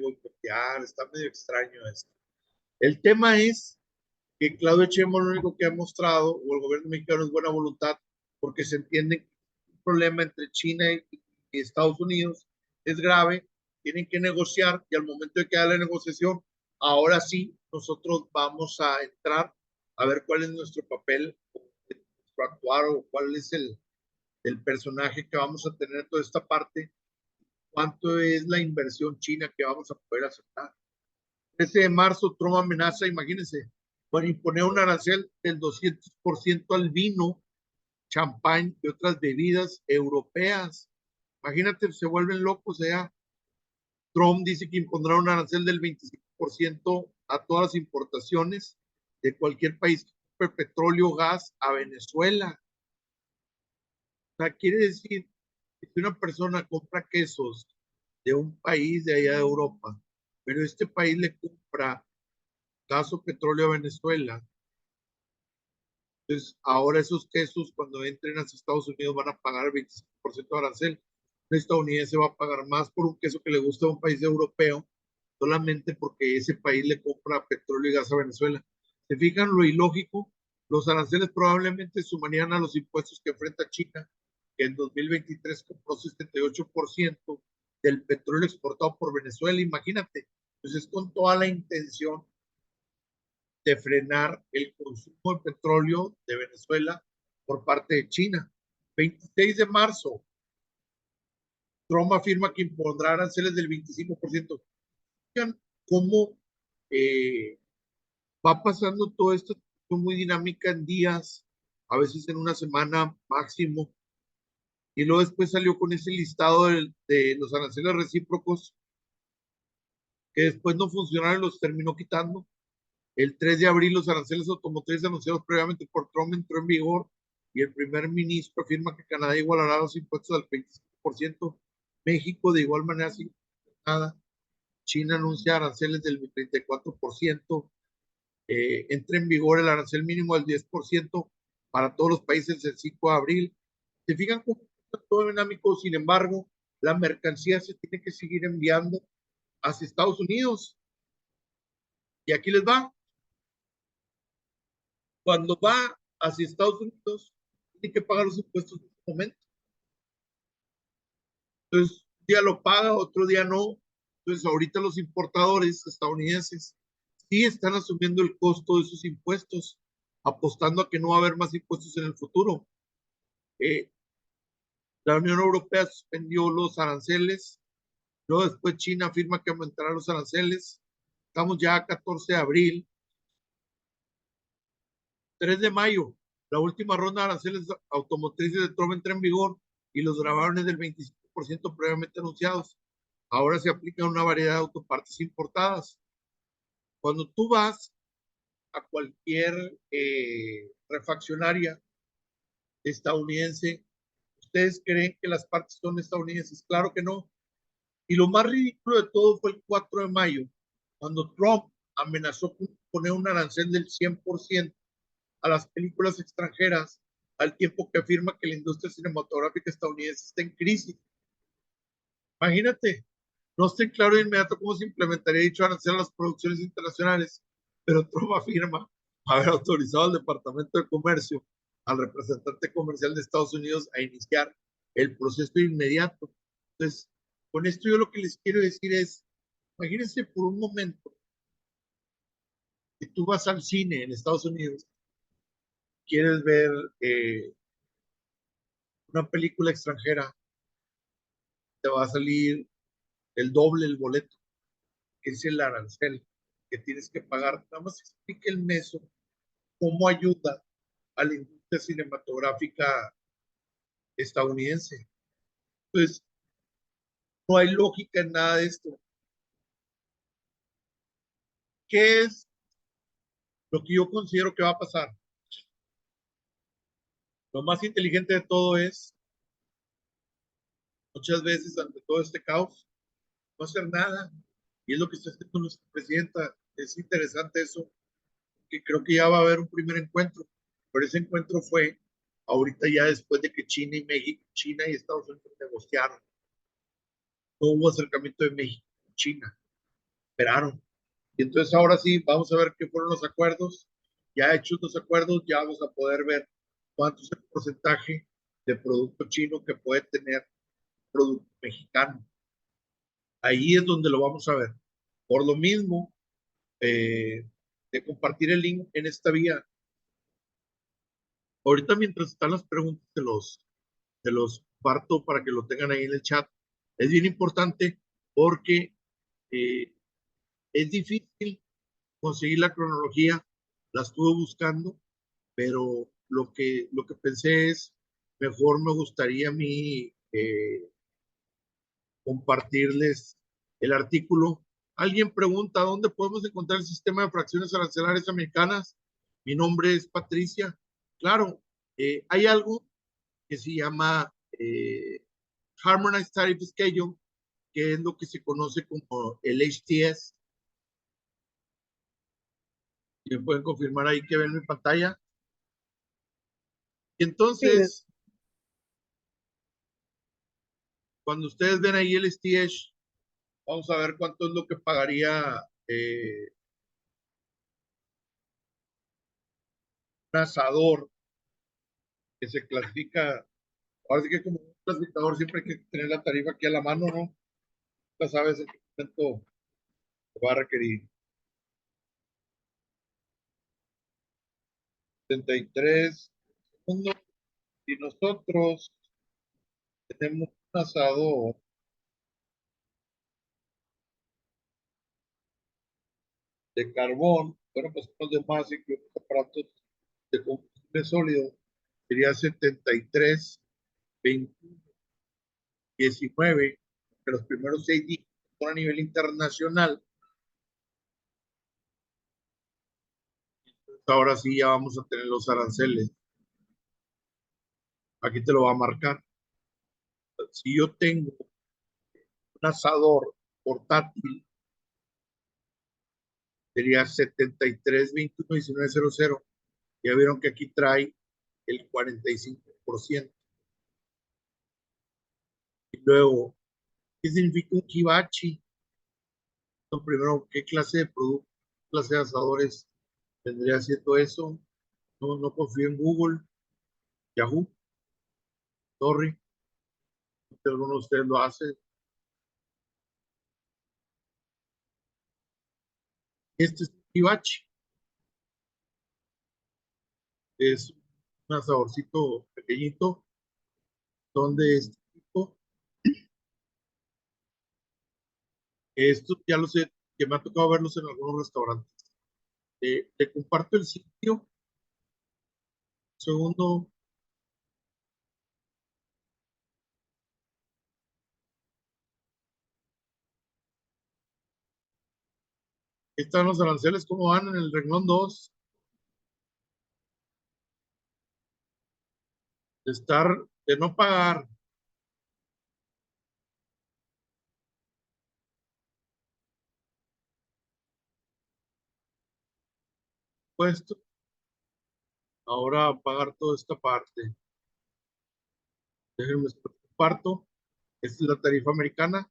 [SPEAKER 3] boicotear, está medio extraño esto. El tema es que Claudio Sheinbaum lo único que ha mostrado, o el gobierno mexicano, es buena voluntad, porque se entiende que el problema entre China y Estados Unidos es grave, tienen que negociar, y al momento de que haga la negociación, ahora sí, nosotros vamos a entrar a ver cuál es nuestro papel, nuestro actuar, o cuál es el personaje que vamos a tener en toda esta parte, cuánto es la inversión china que vamos a poder aceptar. 13 de marzo, Trump amenaza, imagínense, por imponer un arancel del 200% al vino, champán y otras bebidas europeas. Imagínate, se vuelven locos allá. Trump dice que impondrá un arancel del 25% a todas las importaciones de cualquier país que compre petróleo, gas a Venezuela. O sea, quiere decir que si una persona compra quesos de un país de allá de Europa, pero este país le compra gas o petróleo a Venezuela, entonces ahora esos quesos cuando entren a Estados Unidos van a pagar el 25% de arancel. un estadounidense va a pagar más por un queso que le gusta a un país europeo solamente porque ese país le compra petróleo y gas a Venezuela. ¿Se fijan lo ilógico? Los aranceles probablemente sumarían a los impuestos que enfrenta China, que en 2023 compró 78% del petróleo exportado por Venezuela. Imagínate, pues es con toda la intención de frenar el consumo de petróleo de Venezuela por parte de China. 26 de marzo, Trump afirma que impondrá aranceles del 25%. Vean cómo va pasando todo esto muy dinámica en días, a veces en una semana máximo, y luego después salió con ese listado de los aranceles recíprocos que después no funcionaron, los terminó quitando. El 3 de abril los aranceles automotrices anunciados previamente por Trump entró en vigor y el primer ministro afirma que Canadá igualará los impuestos al 25%, México de igual manera sin nada, China anuncia aranceles del 34%, entra en vigor el arancel mínimo del 10% para todos los países el 5 de abril. ¿Se fijan cómo está todo dinámico? Sin embargo, la mercancía se tiene que seguir enviando hacia Estados Unidos. Y aquí les va. Cuando va hacia Estados Unidos, tiene que pagar los impuestos en este momento. Entonces, un día lo paga, otro día no. Entonces, ahorita los importadores estadounidenses sí están asumiendo el costo de esos impuestos, apostando a que no va a haber más impuestos en el futuro. La Unión Europea suspendió los aranceles, luego después China afirma que aumentará los aranceles. Estamos ya a 14 de abril. 3 de mayo, la última ronda de aranceles automotrices de Trump entra en vigor y los grabaron del 25% previamente anunciados. Ahora se aplica una variedad de autopartes importadas. Cuando tú vas a cualquier refaccionaria estadounidense, ¿ustedes creen que las partes son estadounidenses? Claro que no. Y lo más ridículo de todo fue el 4 de mayo, cuando Trump amenazó con poner un arancel del 100% a las películas extranjeras, al tiempo que afirma que la industria cinematográfica estadounidense está en crisis. Imagínate, no está claro de inmediato cómo se implementaría dicho arancel a las producciones internacionales, pero Trump afirma haber autorizado al Departamento de Comercio, al representante comercial de Estados Unidos, a iniciar el proceso inmediato. Entonces, con esto yo lo que les quiero decir es, imagínense por un momento que tú vas al cine en Estados Unidos, quieres ver una película extranjera, te va a salir el doble el boleto, que es el arancel que tienes que pagar. Nada más explique el meso cómo ayuda a la industria cinematográfica estadounidense. Entonces, no hay lógica en nada de esto. ¿Qué es lo que yo considero que va a pasar? Lo más inteligente de todo es, muchas veces ante todo este caos, no hacer nada. Y es lo que está haciendo nuestra presidenta. Es interesante eso, que creo que ya va a haber un primer encuentro. Pero ese encuentro fue ahorita ya después de que China y México, China y Estados Unidos negociaron. No hubo acercamiento de México con China. Esperaron. Y entonces ahora sí, vamos a ver qué fueron los acuerdos. Ya hechos los acuerdos, ya vamos a poder ver cuánto es el porcentaje de producto chino que puede tener producto mexicano. Ahí es donde lo vamos a ver. Por lo mismo, de compartir el link en esta vía. Ahorita mientras están las preguntas, te los parto para que lo tengan ahí en el chat. Es bien importante porque es difícil conseguir la cronología, la estuve buscando, pero lo que pensé es, mejor me gustaría a mí compartirles el artículo. Alguien pregunta, ¿dónde podemos encontrar el sistema de fracciones arancelarias americanas? Mi nombre es Patricia. Claro, hay algo que se llama Harmonized Tariff Schedule, que es lo que se conoce como el HTS. Y me pueden confirmar ahí que ven mi pantalla. Y entonces, Cuando ustedes ven ahí el STH, vamos a ver cuánto es lo que pagaría un asador que se clasifica. Ahora sí que como un clasificador siempre hay que tener la tarifa aquí a la mano, ¿no? Ya sabes en qué momento se va a requerir. 73 segundos. Y nosotros tenemos un asador de carbón, bueno, pues los demás incluyen aparatos de combustible sólido, sería 73, 21, 19, que los primeros 6 dígitos son a nivel internacional. Ahora sí ya vamos a tener los aranceles. Aquí te lo va a marcar. Si yo tengo un asador portátil, sería 73, 21, 19, 00. Ya vieron que aquí trae el 45%. Y luego, ¿qué significa un kibachi? Lo primero, ¿qué clase de producto, qué clase de asadores tendría siendo eso? No confío en Google, Yahoo, sorry, si alguno de ustedes lo hace. Este es un kibachi, es un asadorcito pequeñito, son de este tipo. Esto ya lo sé, que me ha tocado verlos en algunos restaurantes. Te comparto el sitio. Segundo, están los aranceles, ¿cómo van en el renglón 2? De estar, de no pagar impuestos, ahora pagar toda esta parte. Déjenme comparto. Esta es la tarifa americana.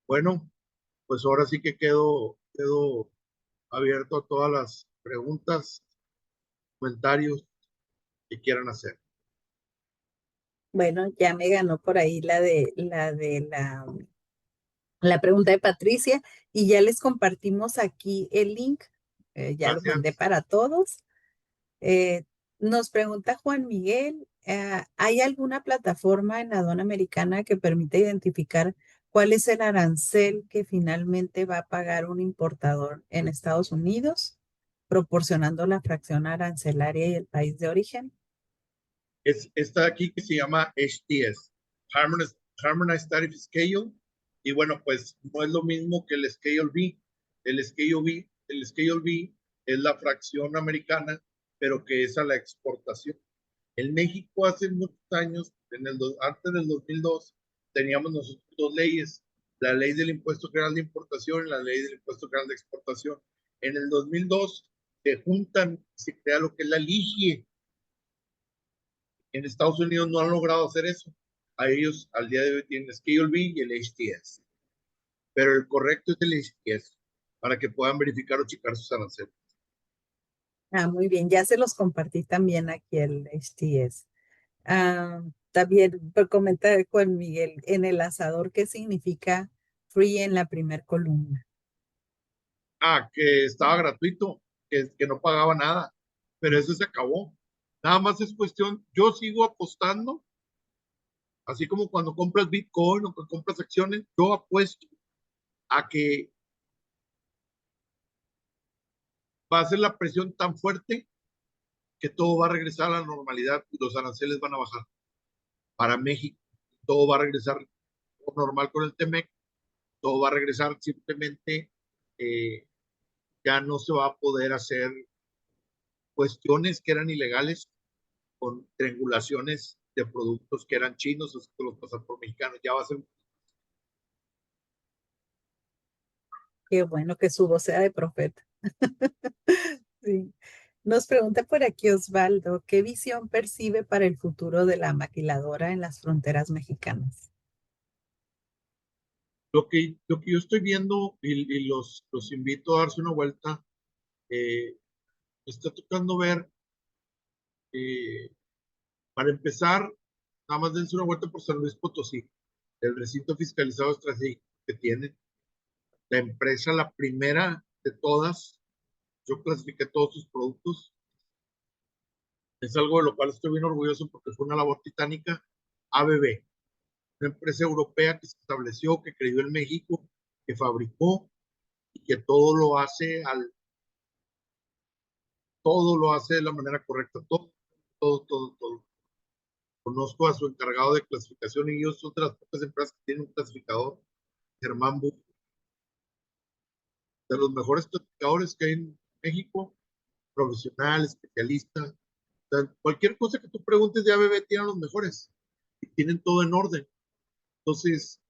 [SPEAKER 3] Bueno, pues ahora sí que quedo abierto a todas las preguntas, comentarios que quieran hacer.
[SPEAKER 7] Bueno, ya me ganó por ahí la pregunta de Patricia y ya les compartimos aquí el link. Ya lo mandé
[SPEAKER 3] Gracias.
[SPEAKER 7] para todos. Nos pregunta Juan Miguel, ¿hay alguna plataforma en la aduana americana que permite identificar cuál es el arancel que finalmente va a pagar un importador en Estados Unidos, proporcionando la fracción arancelaria y el país de origen?
[SPEAKER 3] Es esta aquí que se llama HTS, Harmonized Tariff Scale. Y bueno, pues no es lo mismo que el Scale B. El Scale B es la fracción americana, pero que es a la exportación. En México hace muchos años, antes del 2002, teníamos nosotros dos leyes, la ley del impuesto general de importación y la ley del impuesto general de exportación. En el 2002 se juntan, se crea lo que es la LIGIE. En Estados Unidos no han logrado hacer eso. A ellos al día de hoy tienen el Scale B y el HTS. Pero el correcto es el HTS, para que puedan verificar o checar sus aranceles.
[SPEAKER 7] Muy bien, ya se los compartí también aquí el HTS. También por comentar Juan Miguel, en el asador, ¿qué significa free en la primer columna?
[SPEAKER 3] Que estaba gratuito, que no pagaba nada, pero eso se acabó. Nada más es cuestión, yo sigo apostando, así como cuando compras Bitcoin o cuando compras acciones, yo apuesto a que va a ser la presión tan fuerte que todo va a regresar a la normalidad y los aranceles van a bajar para México. Todo va a regresar normal con el TEMEC, todo va a regresar simplemente, ya no se va a poder hacer cuestiones que eran ilegales con triangulaciones de productos que eran chinos o que los pasan por mexicanos. Ya va a ser.
[SPEAKER 7] Qué bueno que su voz sea de profeta. Sí. Nos pregunta por aquí Osvaldo, ¿qué visión percibe para el futuro de la maquiladora en las fronteras mexicanas?
[SPEAKER 3] Lo que yo estoy viendo y los invito a darse una vuelta, me está tocando ver, para empezar, nada más dense una vuelta por San Luis Potosí, el recinto fiscalizado estratégico que tiene la empresa, la primera de todas. Yo clasifiqué todos sus productos. Es algo de lo cual estoy bien orgulloso porque fue una labor titánica. ABB, una empresa europea que se estableció, que creyó en México, que fabricó y que todo lo hace de la manera correcta. Todo. Conozco a su encargado de clasificación y ellos son de las pocas empresas que tienen un clasificador, Germán Buch, de los mejores clasificadores que hay en México, profesional, especialista. O sea, cualquier cosa que tú preguntes de ABB tienen los mejores y tienen todo en orden. Entonces,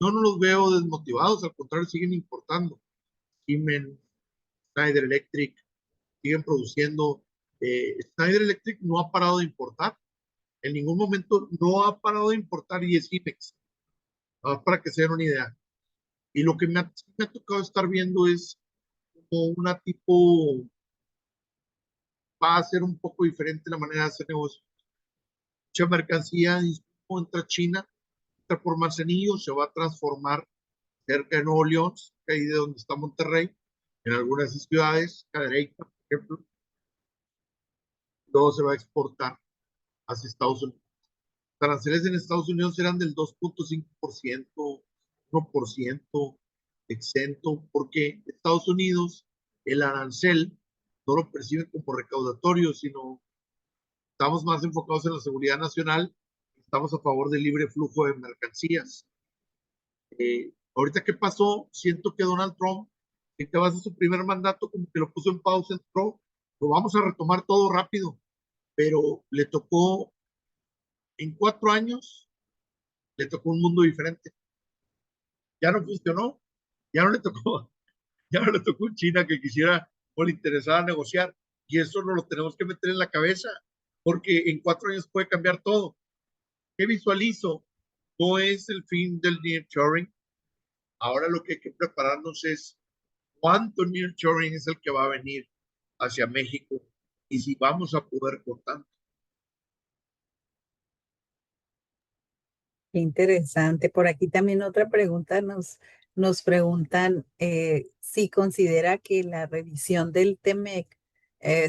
[SPEAKER 3] yo no los veo desmotivados, al contrario, siguen importando. Siemens, Schneider Electric, siguen produciendo. Schneider Electric no ha parado de importar. En ningún momento no ha parado de importar y es Imex, para que se den una idea. Y lo que me ha tocado estar viendo es como una tipo, va a ser un poco diferente la manera de hacer negocio. Mucha mercancía entra China, entra por Manzanillo, se va a transformar cerca de Nuevo León, ahí de donde está Monterrey, en algunas ciudades, Cadereyta, por ejemplo. Luego se va a exportar hacia Estados Unidos. Los aranceles en Estados Unidos eran del 2.5%, 1% exento, porque Estados Unidos el arancel no lo percibe como recaudatorio, sino estamos más enfocados en la seguridad nacional, estamos a favor del libre flujo de mercancías. Ahorita, ¿qué pasó? Siento que Donald Trump, en que va a ser su primer mandato, como que lo puso en pausa, entró, lo vamos a retomar todo rápido, pero le tocó, en 4 años, le tocó un mundo diferente. Ya no funcionó, ya no le tocó, ya no le tocó un China que quisiera o le interesaba negociar, y eso nos lo tenemos que meter en la cabeza, porque en 4 años puede cambiar todo. ¿Qué visualizo? No es el fin del nearshoring. Ahora lo que hay que prepararnos es cuánto nearshoring es el que va a venir hacia México y si vamos a poder con tanto.
[SPEAKER 7] Qué interesante. Por aquí también otra pregunta nos preguntan si considera que la revisión del TEMEC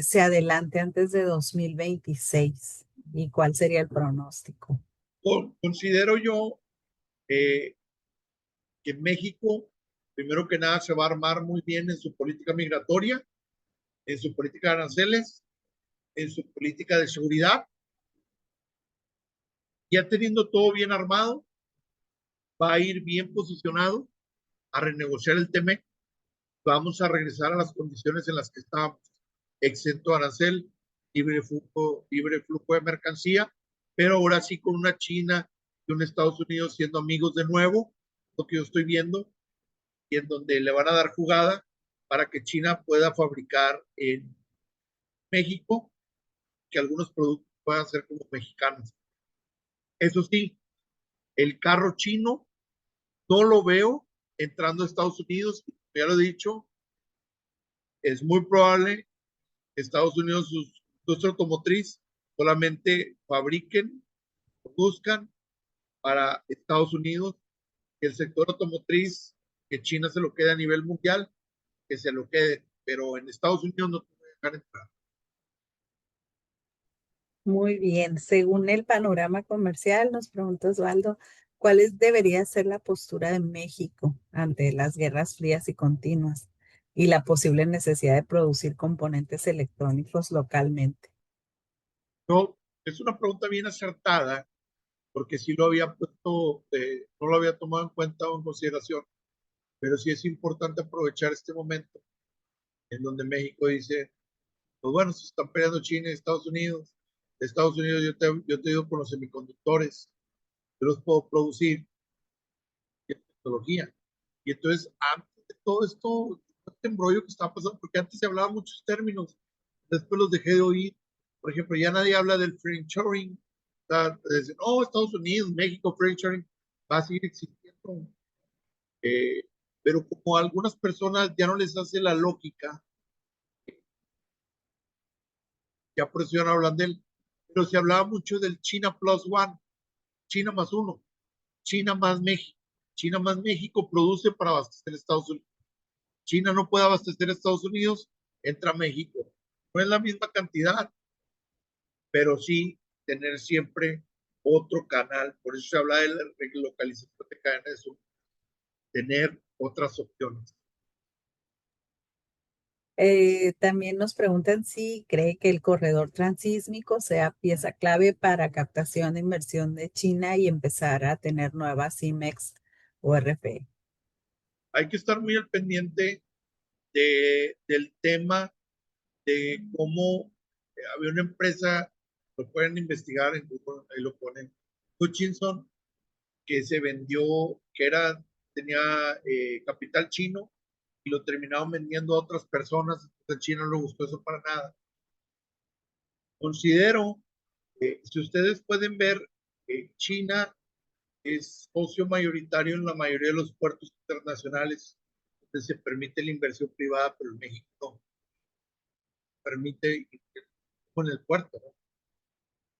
[SPEAKER 7] se adelante antes de 2026 y cuál sería el pronóstico.
[SPEAKER 3] Considero yo que México, primero que nada, se va a armar muy bien en su política migratoria, en su política de aranceles, en su política de seguridad. Ya teniendo todo bien armado, va a ir bien posicionado a renegociar el TEMEC. Vamos a regresar a las condiciones en las que estábamos, exento arancel, libre flujo de mercancía, pero ahora sí con una China y un Estados Unidos siendo amigos de nuevo, lo que yo estoy viendo, y en donde le van a dar jugada para que China pueda fabricar en México, que algunos productos puedan ser como mexicanos. Eso sí, el carro chino no lo veo entrando a Estados Unidos, ya lo he dicho, es muy probable que Estados Unidos, su industria automotriz, solamente fabriquen, produzcan para Estados Unidos, que el sector automotriz, que China se lo quede a nivel mundial, que se lo quede, pero en Estados Unidos no te voy a dejar entrar.
[SPEAKER 7] Muy bien. Según el panorama comercial, nos pregunta Osvaldo, debería ser la postura de México ante las guerras frías y continuas y la posible necesidad de producir componentes electrónicos localmente?
[SPEAKER 3] No, es una pregunta bien acertada, porque sí lo había puesto, no lo había tomado en cuenta o en consideración, pero sí es importante aprovechar este momento en donde México dice, pues bueno, se están peleando China y Estados Unidos. Estados Unidos, yo te digo con los semiconductores, yo los puedo producir en tecnología. Y entonces, antes de todo esto, este embrollo que estaba pasando, porque antes se hablaba muchos términos, después los dejé de oír. Por ejemplo, ya nadie habla del friendshoring. Dicen, oh, Estados Unidos, México, friendshoring, va a seguir existiendo. Eh, pero como a algunas personas ya no les hace la lógica, ya por eso ya no hablan de él, pero se hablaba mucho del China Plus One, China más uno, China más México. China más México produce para abastecer a Estados Unidos. China no puede abastecer a Estados Unidos, entra a México. No es la misma cantidad, pero sí tener siempre otro canal. Por eso se habla de la relocalización de cadenas de suministro, tener otras opciones.
[SPEAKER 7] También nos preguntan si cree que el corredor transísmico sea pieza clave para captación de inversión de China y empezar a tener nuevas IMEX o RFE.
[SPEAKER 3] Hay que estar muy al pendiente del tema de cómo había una empresa, lo pueden investigar en Google, ahí lo ponen, Hutchinson, que se vendió, que era, tenía capital chino y lo terminaron vendiendo a otras personas. Entonces China no le gustó eso para nada. Considero que si ustedes pueden ver, China es socio mayoritario en la mayoría de los puertos internacionales, donde se permite la inversión privada, pero en México no permite con el puerto, ¿no?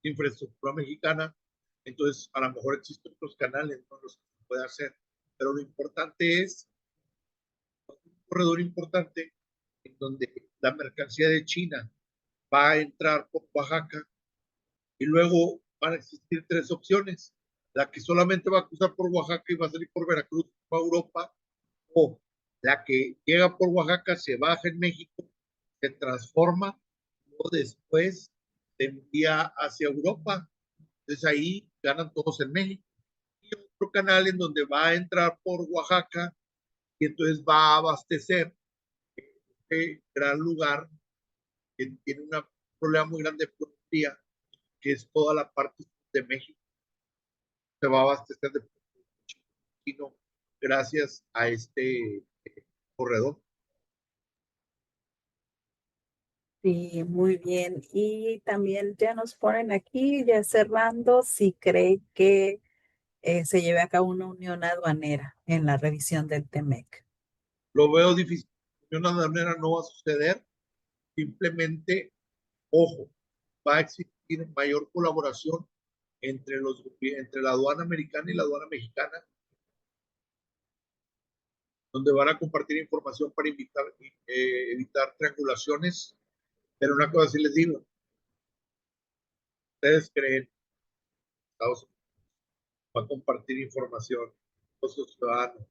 [SPEAKER 3] Infraestructura mexicana. Entonces, a lo mejor existen otros canales, ¿no?, los que se puede hacer, pero lo importante es un corredor importante en donde la mercancía de China va a entrar por Oaxaca y luego van a existir tres opciones: la que solamente va a cruzar por Oaxaca y va a salir por Veracruz a Europa, o la que llega por Oaxaca, se baja en México, se transforma o después se envía hacia Europa. Entonces ahí ganan todos en México. Y otro canal en donde va a entrar por Oaxaca y entonces va a abastecer este gran lugar que tiene un problema muy grande de frontera, que es toda la parte de México. Se va a abastecer de chino gracias a este corredor.
[SPEAKER 7] Sí, muy bien. Y también ya nos ponen aquí, ya cerrando, si cree que se lleve a cabo una unión aduanera en la revisión del TEMEC.
[SPEAKER 3] Lo veo difícil. De una manera no va a suceder. Simplemente, ojo, va a existir mayor colaboración entre la aduana americana y la aduana mexicana, donde van a compartir información para evitar triangulaciones. Pero una cosa sí les digo: ¿ustedes creen que Estados Unidos va a compartir información con sus ciudadanos,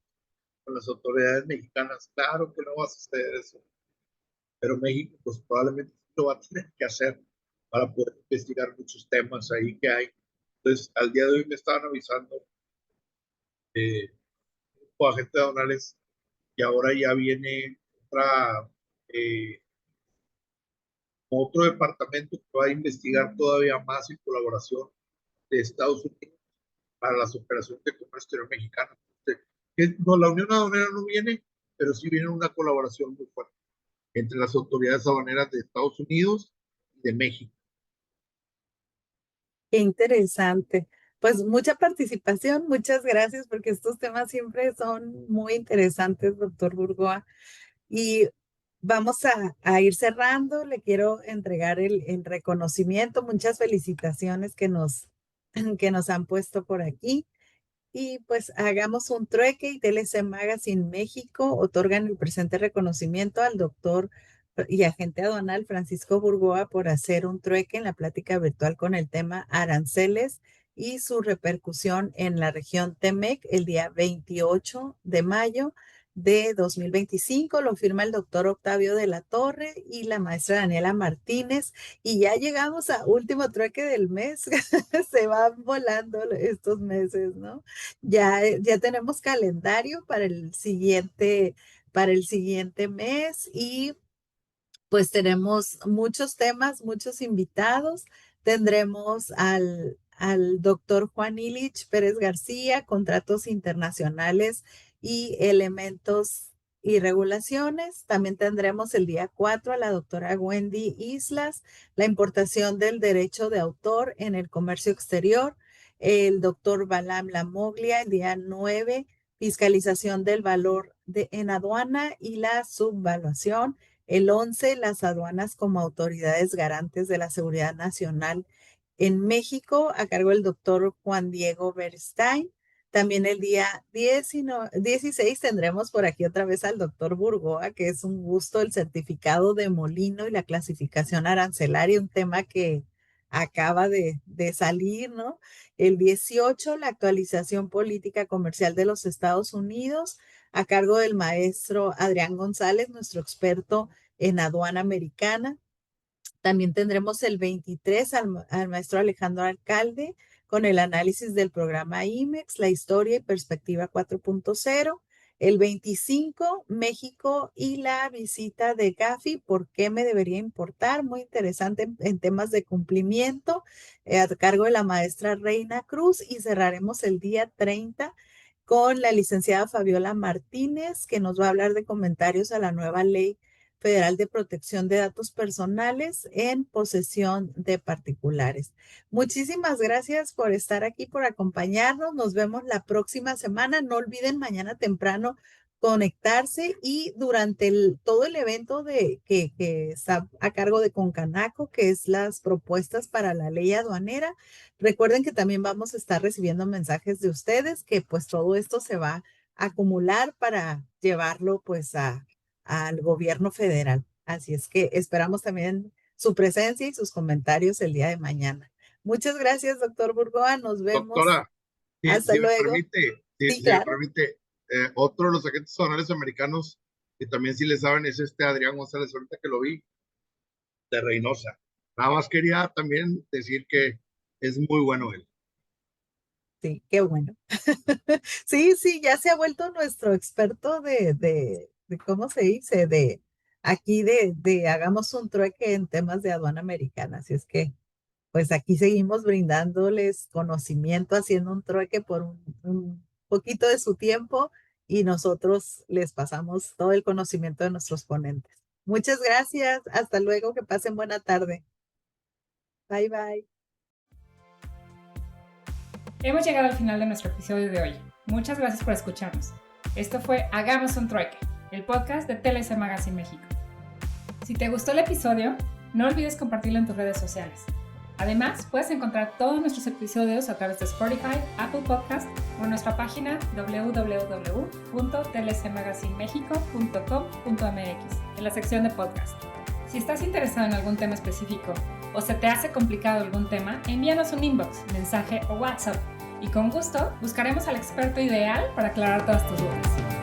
[SPEAKER 3] con las autoridades mexicanas? Claro que no va a suceder eso, pero México pues probablemente lo va a tener que hacer para poder investigar muchos temas ahí que hay. Entonces, al día de hoy me estaban avisando los agentes aduanales y ahora ya viene eh, otro departamento que va a investigar todavía más en colaboración de Estados Unidos para las operaciones de comercio exterior mexicano. No, la Unión Aduanera no viene, pero sí viene una colaboración muy fuerte entre las autoridades aduaneras de Estados Unidos y de México.
[SPEAKER 7] Qué interesante. Pues mucha participación, muchas gracias, porque estos temas siempre son muy interesantes, doctor Burgoa. Y vamos a ir cerrando. Le quiero entregar el reconocimiento. Muchas felicitaciones que nos han puesto por aquí. Y pues hagamos un trueque y TLC Magazine México otorgan el presente reconocimiento al doctor y agente aduanal Francisco Burgoa por hacer un trueque en la plática virtual con el tema aranceles y su repercusión en la región TEMEC el día 28 de mayo de 2025. Lo firma el doctor Octavio de la Torre y la maestra Daniela Martínez. Y ya llegamos a último trueque del mes. Se van volando estos meses, ¿no? Ya tenemos calendario para el siguiente mes y pues tenemos muchos temas, muchos invitados. Tendremos al doctor Juan Ilich Pérez García, contratos internacionales y elementos y regulaciones. También tendremos el día 4 a la doctora Wendy Islas, la importación del derecho de autor en el comercio exterior. El doctor Balam Lamoglia, el día 9 fiscalización del valor en aduana y la subvaluación. El 11, las aduanas como autoridades garantes de la seguridad nacional en México, a cargo del doctor Juan Diego Beristain. También el día 16 tendremos por aquí otra vez al doctor Burgoa, que es un gusto el certificado de molino y la clasificación arancelaria, un tema que acaba de salir, ¿no? El 18, la actualización política comercial de los Estados Unidos, a cargo del maestro Adrián González, nuestro experto en aduana americana. También tendremos el 23 al maestro Alejandro Alcalde con el análisis del programa IMEX, la historia y perspectiva 4.0. El 25, México y la visita de Gafi, ¿por qué me debería importar? Muy interesante en temas de cumplimiento, a cargo de la maestra Reina Cruz. Y cerraremos el día 30 con la licenciada Fabiola Martínez, que nos va a hablar de comentarios a la nueva ley federal de protección de datos personales en posesión de particulares. Muchísimas gracias por estar aquí, por acompañarnos. Nos vemos la próxima semana. No olviden mañana temprano conectarse y durante todo el evento que está a cargo de Concanaco, que es las propuestas para la ley aduanera. Recuerden que también vamos a estar recibiendo mensajes de ustedes, que pues todo esto se va a acumular para llevarlo pues al gobierno federal. Así es que esperamos también su presencia y sus comentarios el día de mañana. Muchas gracias, doctor Burgoa. Nos vemos.
[SPEAKER 3] Doctora,
[SPEAKER 7] Hasta luego.
[SPEAKER 3] Si me permite, otro de los agentes aduanales americanos que también sí le saben es Adrián González, ahorita que lo vi, de Reynosa. Nada más quería también decir que es muy bueno él.
[SPEAKER 7] Sí, qué bueno. Sí, ya se ha vuelto nuestro experto de ¿cómo se dice? De aquí de hagamos un trueque en temas de aduana americana. Así es que, pues aquí seguimos brindándoles conocimiento, haciendo un trueque por un poquito de su tiempo y nosotros les pasamos todo el conocimiento de nuestros ponentes. Muchas gracias. Hasta luego. Que pasen buena tarde. Bye, bye.
[SPEAKER 6] Hemos llegado al final de nuestro episodio de hoy. Muchas gracias por escucharnos. Esto fue Hagamos un Trueque, el podcast de TLC Magazine México. Si te gustó el episodio, no olvides compartirlo en tus redes sociales. Además, puedes encontrar todos nuestros episodios a través de Spotify, Apple Podcast o en nuestra página www.tlcmagazinemexico.com.mx en la sección de podcast. Si estás interesado en algún tema específico o se te hace complicado algún tema, envíanos un inbox, mensaje o WhatsApp y con gusto buscaremos al experto ideal para aclarar todas tus dudas.